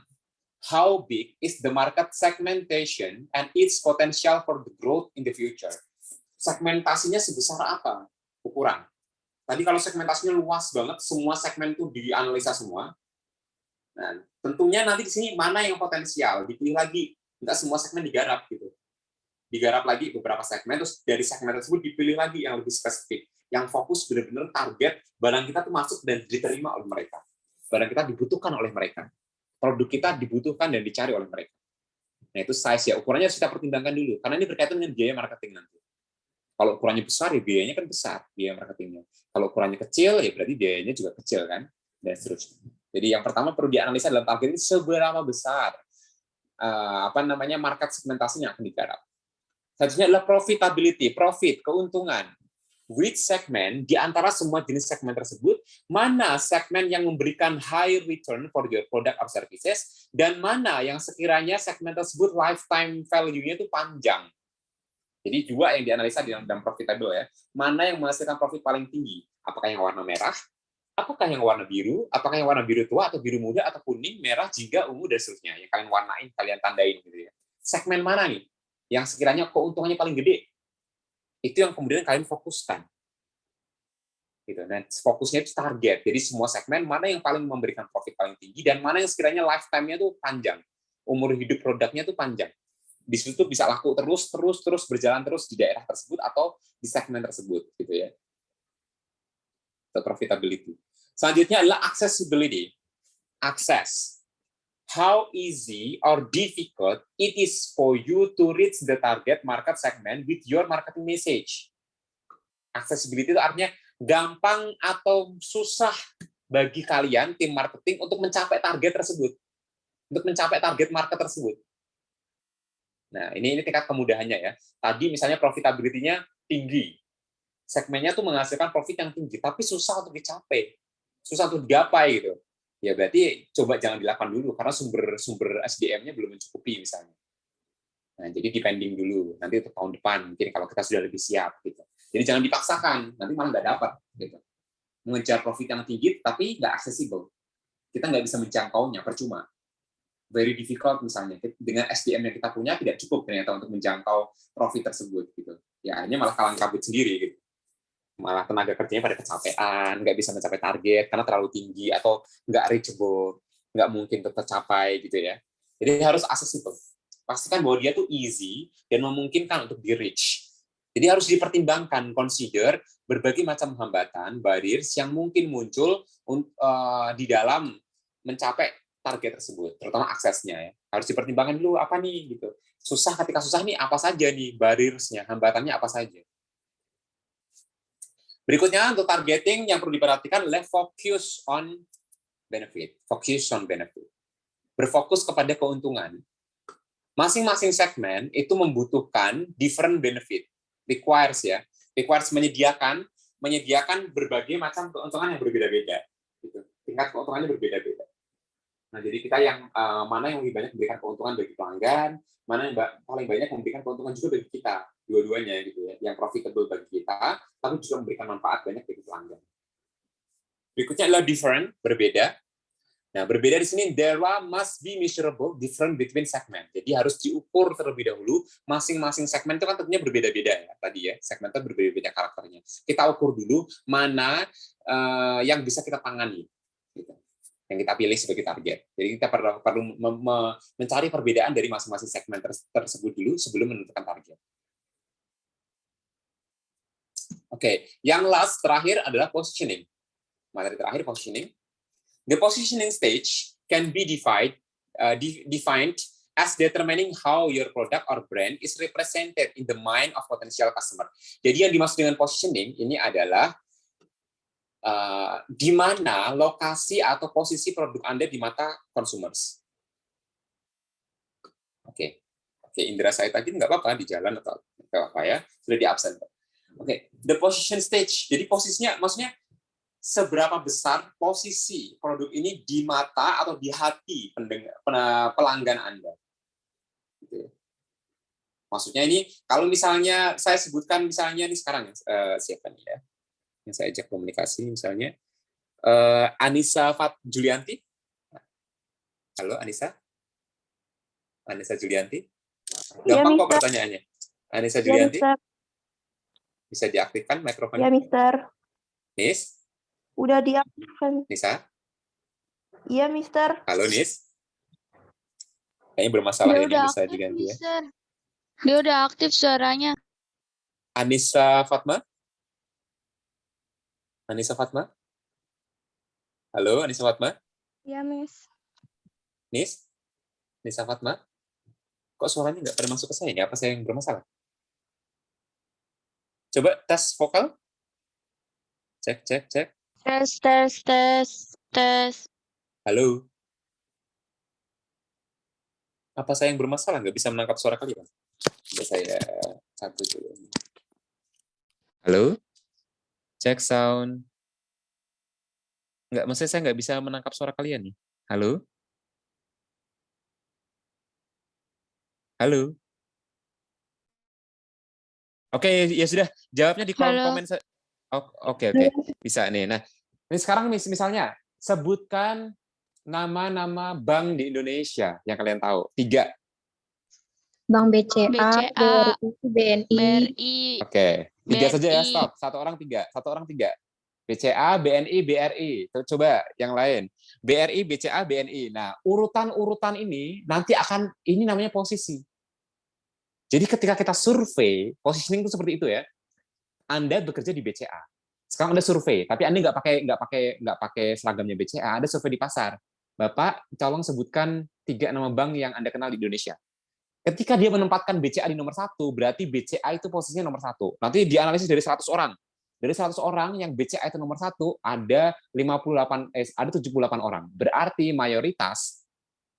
How big is the market segmentation and its potential for the growth in the future? Segmentasinya sebesar apa? Ukuran. Tadi kalau segmentasinya luas banget, semua segmen itu dianalisa semua. Nah, tentunya nanti di sini mana yang potensial, dipilih lagi. Enggak semua segmen digarap gitu. Digarap lagi beberapa segmen, terus dari segmen tersebut dipilih lagi yang lebih spesifik, yang fokus benar-benar target barang kita tuh masuk dan diterima oleh mereka. Barang kita dibutuhkan oleh mereka. Produk kita dibutuhkan dan dicari oleh mereka. Nah, itu size ya, ukurannya harus kita pertimbangkan dulu karena ini berkaitan dengan biaya marketing nanti. Kalau ukurannya besar, ya biayanya kan besar, biaya marketingnya. Kalau ukurannya kecil, ya berarti biayanya juga kecil, kan? Dan seterusnya. Jadi yang pertama perlu dianalisa dalam target ini seberapa besar market segmentasi yang akan digarap. Selanjutnya adalah profitability, profit, keuntungan. Which segment di antara semua jenis segmen tersebut, mana segmen yang memberikan high return for your product or services, dan mana yang sekiranya segmen tersebut lifetime value-nya itu panjang. Jadi dua yang dianalisa di dalam profitable ya. Mana yang menghasilkan profit paling tinggi? Apakah yang warna merah? Apakah yang warna biru? Apakah yang warna biru tua atau biru muda atau kuning, merah, jingga, ungu dan seterusnya? Yang kalian warnain, kalian tandain gitu ya. Segmen mana nih yang sekiranya keuntungannya paling gede? Itu yang kemudian kalian fokuskan. Gitu. Dan fokusnya itu target. Jadi semua segmen mana yang paling memberikan profit paling tinggi dan mana yang sekiranya lifetime-nya itu panjang. Umur hidup produknya itu panjang. Di situ bisa laku terus berjalan terus di daerah tersebut atau di segmen tersebut gitu ya. The profitability. Selanjutnya adalah accessibility. Access. How easy or difficult it is for you to reach the target market segment with your marketing message. Accessibility itu artinya gampang atau susah bagi kalian tim marketing untuk mencapai target tersebut, untuk mencapai target market tersebut. Nah, ini tingkat kemudahannya ya. Tadi misalnya profitability-nya tinggi, segmennya tuh menghasilkan profit yang tinggi, tapi susah untuk dicapai, susah untuk digapai gitu. Ya berarti coba jangan dilakukan dulu karena sumber SDM-nya belum mencukupi misalnya. Nah, jadi depending dulu. Nanti untuk tahun depan mungkin kalau kita sudah lebih siap gitu. Jadi jangan dipaksakan, nanti malah nggak dapat gitu. Mengejar profit yang tinggi tapi nggak accessible. Kita nggak bisa menjangkaunya, percuma. Very difficult misalnya dengan SDM yang kita punya tidak cukup ternyata untuk menjangkau profit tersebut gitu. Ya akhirnya malah kalang kabut sendiri gitu. Malah tenaga kerjanya pada kecapean, nggak bisa mencapai target karena terlalu tinggi atau nggak reachable, nggak mungkin tercapai gitu ya. Jadi harus accessible. Pastikan bahwa dia tuh easy dan memungkinkan untuk di-reach. Jadi harus dipertimbangkan, consider berbagai macam hambatan, barriers yang mungkin muncul di dalam mencapai target tersebut, terutama aksesnya ya. Harus dipertimbangkan dulu apa nih gitu. Ketika susah nih apa saja nih barriers-nya, hambatannya apa saja. Berikutnya untuk targeting yang perlu diperhatikan adalah focus on benefit. Focus on benefit. Berfokus kepada keuntungan. Masing-masing segmen itu membutuhkan different benefit. Requires menyediakan berbagai macam keuntungan yang berbeda-beda. Gitu. Tingkat keuntungannya berbeda-beda. Nah, jadi kita yang mana yang lebih banyak memberikan keuntungan bagi pelanggan, mana yang paling banyak memberikan keuntungan juga bagi kita, dua-duanya gitu ya, yang profitable bagi kita, tapi juga memberikan manfaat banyak bagi pelanggan. Berikutnya adalah different, berbeda. Nah, berbeda di sini there must be measurable different between segment. Jadi harus diukur terlebih dahulu. Masing-masing segmen itu kan tentunya berbeda-beda ya tadi ya. Segmen itu berbeda-beda karakternya. Kita ukur dulu mana yang bisa kita tangani. Gitu. Yang kita pilih sebagai target. Jadi kita perlu mencari perbedaan dari masing-masing segmen tersebut dulu sebelum menentukan target. Oke, yang terakhir adalah positioning. Materi terakhir positioning. The positioning stage can be defined as determining how your product or brand is represented in the mind of potential customer. Jadi yang dimaksud dengan positioning ini adalah di mana lokasi atau posisi produk Anda di mata consumers. Oke, Indra saya tadi nggak apa-apa di jalan atau nggak apa ya, sudah di absen. Oke, the position stage. Jadi posisinya maksudnya seberapa besar posisi produk ini di mata atau di hati pelanggan Anda. Gitu. Maksudnya ini kalau misalnya saya sebutkan misalnya ini sekarang siapa nih ya? Yang saya ajak komunikasi misalnya Anissa Julianti. Halo Anissa? Anissa Julianti? Gampang kok pertanyaannya. Anissa Julianti? Ya, Bisa diaktifkan mikrofonnya? ya, Mister. Nis? Udah diaktifkan. Nisa? Iya, Mister. Halo Nis? Kayaknya bermasalah ini Anissa Julianti ya. Dia udah aktif suaranya. Anissa Fatma? Anissa Fatma? Halo, Anissa Fatma? Iya, Miss. Nis? Nisa Fatma? Kok suaranya nggak pada masuk ke saya? Apa saya yang bermasalah? Coba tes vokal. Cek. Tes. Halo? Apa saya yang bermasalah nggak bisa menangkap suara kalian? Coba saya satu dulu. Halo? Cek sound. Nggak, maksudnya saya nggak bisa menangkap suara kalian nih. Halo? Halo? Oke, ya sudah. Jawabnya di kolom Halo. komen. Oke. Bisa nih. Nah, ini sekarang misalnya, sebutkan nama-nama bank di Indonesia yang kalian tahu. 3. Bank BCA, BCA, BRI, BNI. BRI, Oke. 3 saja ya, BRI. stop. Satu orang 3. BCA, BNI, BRI. Coba yang lain. BRI, BCA, BNI. Nah, urutan-urutan ini nanti ini namanya posisi. Jadi ketika kita survei, positioning itu seperti itu ya. Anda bekerja di BCA. Sekarang Anda survei, tapi Anda nggak pakai seragamnya BCA, Anda survei di pasar. Bapak, tolong sebutkan 3 nama bank yang Anda kenal di Indonesia. Ketika dia menempatkan BCA di nomor 1, berarti BCA itu posisinya nomor 1. Nanti dianalisis dari 100 orang. Dari 100 orang yang BCA itu nomor 1, ada 78 orang. Berarti mayoritas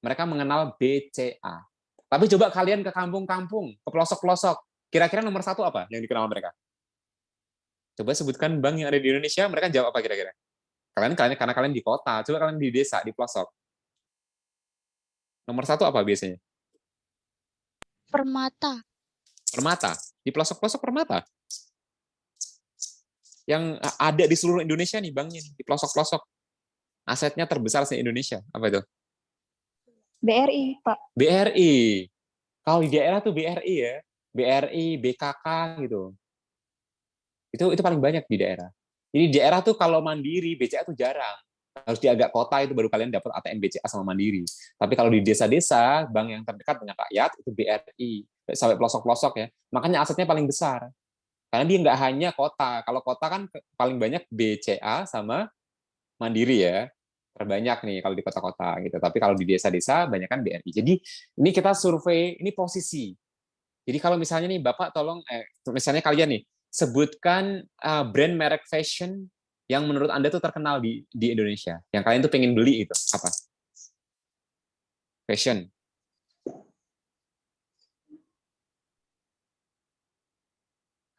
mereka mengenal BCA. Tapi coba kalian ke kampung-kampung, ke pelosok-pelosok. Kira-kira nomor 1 apa yang dikenal mereka? Coba sebutkan bank yang ada di Indonesia, mereka jawab apa kira-kira? Karena kalian di kota, coba kalian di desa, di pelosok. Nomor 1 apa biasanya? Permata. Permata. Di pelosok-pelosok Permata. Yang ada di seluruh Indonesia nih banknya, di pelosok-pelosok. Asetnya terbesar se-Indonesia. Apa itu? BRI, Pak. BRI. Kalau di daerah tuh BRI ya. BRI, BKK gitu. Itu paling banyak di daerah. Jadi di daerah tuh kalau Mandiri, BCA tuh jarang. Harus di agak kota itu baru kalian dapat ATM BCA sama Mandiri. Tapi kalau di desa-desa, bank yang terdekat dengan rakyat itu BRI. Sampai pelosok-pelosok ya. Makanya asetnya paling besar. Karena dia nggak hanya kota. Kalau kota kan paling banyak BCA sama Mandiri ya. Terbanyak nih kalau di kota-kota gitu. Tapi kalau di desa-desa banyak kan BRI. Jadi ini kita survei, ini posisi. Jadi kalau misalnya nih Bapak tolong, misalnya kalian nih, sebutkan brand merek fashion yang menurut Anda tuh terkenal di Indonesia. Yang kalian tuh pengen beli itu apa? Fashion.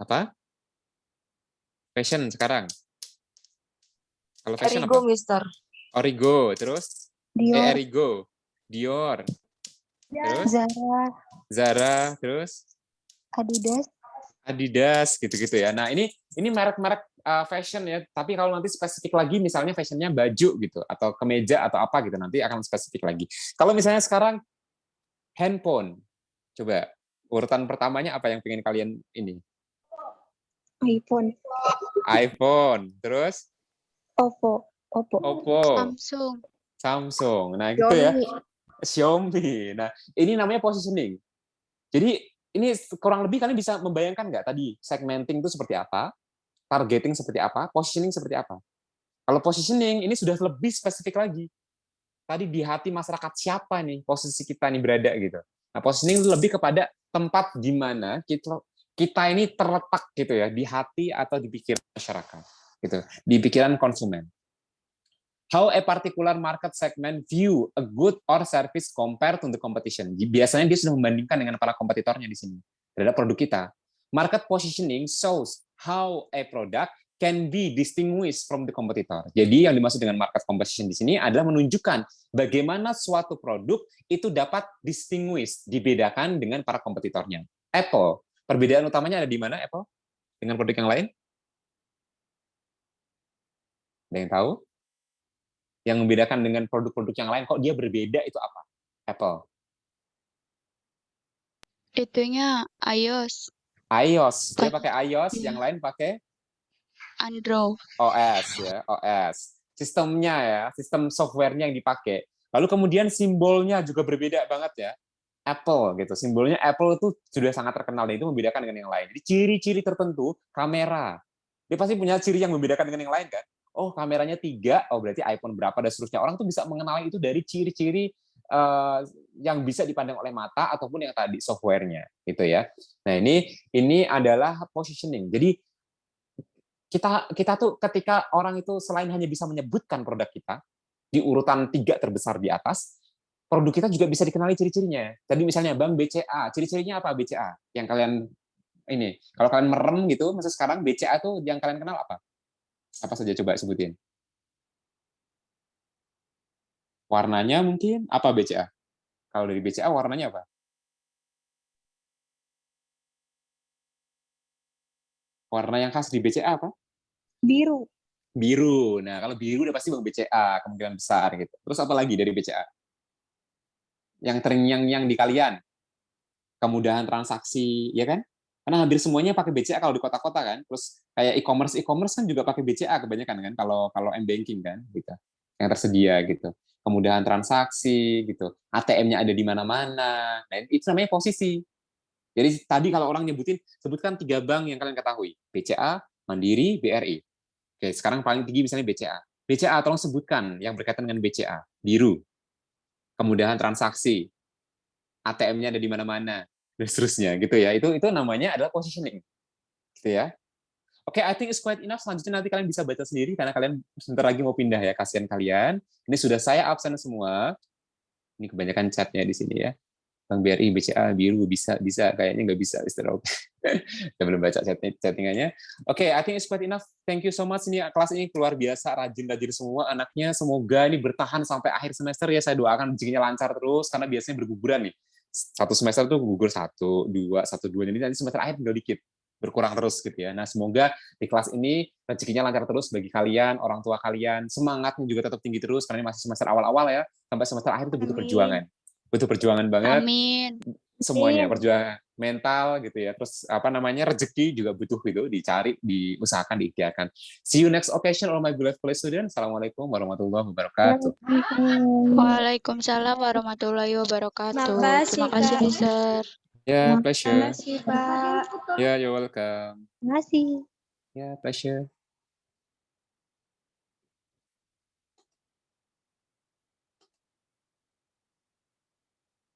Apa? Fashion sekarang. Kalau fashion Erigo, apa? Mister. Origo, terus? Dior. Erigo, Dior, terus? Zara. Terus? Adidas. Adidas, gitu-gitu ya. Nah, ini merek-merek fashion ya, tapi kalau nanti spesifik lagi, misalnya fashionnya baju gitu, atau kemeja, atau apa gitu, nanti akan spesifik lagi. Kalau misalnya sekarang, handphone, coba, urutan pertamanya apa yang pengen kalian ini? iPhone, terus? Oppo. Samsung. Nah, gitu ya. Xiaomi. Nah, ini namanya positioning. Jadi, ini kurang lebih kalian bisa membayangkan nggak tadi segmenting itu seperti apa, targeting seperti apa, positioning seperti apa. Kalau positioning ini sudah lebih spesifik lagi. Tadi di hati masyarakat siapa nih posisi kita nih berada gitu. Nah, positioning itu lebih kepada tempat di mana kita ini terletak gitu ya, di hati atau di pikiran masyarakat gitu, di pikiran konsumen. How a particular market segment view a good or service compared to the competition. Biasanya dia sudah membandingkan dengan para kompetitornya di sini terhadap produk kita. Market positioning shows how a product can be distinguished from the competitor. Jadi yang dimaksud dengan market composition di sini adalah menunjukkan bagaimana suatu produk itu dapat distinguish, dibedakan dengan para kompetitornya. Apple, perbedaan utamanya ada di mana Apple dengan produk yang lain? Ada yang tahu? Yang membedakan dengan produk-produk yang lain, kok dia berbeda itu apa? Apple. Itunya iOS, iOS, dia pakai iOS, yang lain pakai Android. OS ya, OS. Sistemnya ya, sistem softwarenya yang dipakai. Lalu kemudian simbolnya juga berbeda banget ya. Apple gitu, simbolnya Apple itu sudah sangat terkenal dan itu membedakan dengan yang lain. Jadi ciri-ciri tertentu, kamera. Dia pasti punya ciri yang membedakan dengan yang lain kan? Oh, kameranya 3, oh berarti iPhone berapa dan seterusnya. Orang tuh bisa mengenali itu dari ciri-ciri yang bisa dipandang oleh mata ataupun yang tadi softwarenya gitu ya. Nah, ini adalah positioning. Jadi kita tuh ketika orang itu selain hanya bisa menyebutkan produk kita di urutan 3 terbesar di atas, produk kita juga bisa dikenali ciri-cirinya. Tadi misalnya Bank BCA, ciri-cirinya apa BCA? Yang kalian ini, kalau kalian merem gitu, masa sekarang BCA tuh yang kalian kenal apa? Apa saja coba sebutin. Warnanya mungkin apa BCA? Kalau dari BCA warnanya apa? Warna yang khas di BCA apa? Biru. Biru. Nah, kalau biru udah pasti Bank BCA, kemungkinan besar gitu. Terus apa lagi dari BCA? Yang terngiang-ngiang di kalian? Kemudahan transaksi, ya kan? Karena hampir semuanya pakai BCA kalau di kota-kota kan. Terus kayak e-commerce kan juga pakai BCA kebanyakan kan kalau m-banking kan gitu. Yang tersedia gitu. Kemudahan transaksi gitu. ATM-nya ada di mana-mana. Nah, itu namanya posisi. Jadi tadi kalau orang sebutkan 3 bank yang kalian ketahui. BCA, Mandiri, BRI. Oke, sekarang paling tinggi misalnya BCA. BCA, tolong sebutkan yang berkaitan dengan BCA. Biru. Kemudahan transaksi. ATM-nya ada di mana-mana. Dan seterusnya gitu ya. Itu namanya adalah positioning. Gitu ya. Oke, I think it's quite enough. Selanjutnya nanti kalian bisa baca sendiri karena kalian sebentar lagi mau pindah ya. Kasihan kalian. Ini sudah saya absen semua. Ini kebanyakan chatnya di sini ya. Bank BRI, BCA, biru, bisa, kayaknya nggak bisa, Kita belum baca chattingannya. Oke, I think it's quite enough. Thank you so much. Ini kelas ini luar biasa, rajin semua anaknya. Semoga ini bertahan sampai akhir semester ya. Saya doakan rezekinya lancar terus, karena biasanya berguguran nih. Satu semester tuh gugur 1, 2, 1, 2. Jadi nanti semester akhir tinggal dikit. Berkurang terus gitu ya. Nah, semoga di kelas ini rezekinya lancar terus bagi kalian, orang tua kalian. Semangatnya juga tetap tinggi terus, karena ini masih semester awal-awal ya. Sampai semester akhir itu butuh perjuangan. Butuh perjuangan banget. Amin. Semuanya perjuangan mental gitu ya. Terus rezeki juga butuh gitu, dicari, diusahakan, diikhtiarkan. See you next occasion all my beloved college students. Assalamualaikum warahmatullahi wabarakatuh. Waalaikumsalam warahmatullahi wabarakatuh. Makasih, Terima kasih, Kak. Mister. Ya, pleasure. Makasih, Pak. Ya, you're welcome. Terima kasih. Ya, pleasure.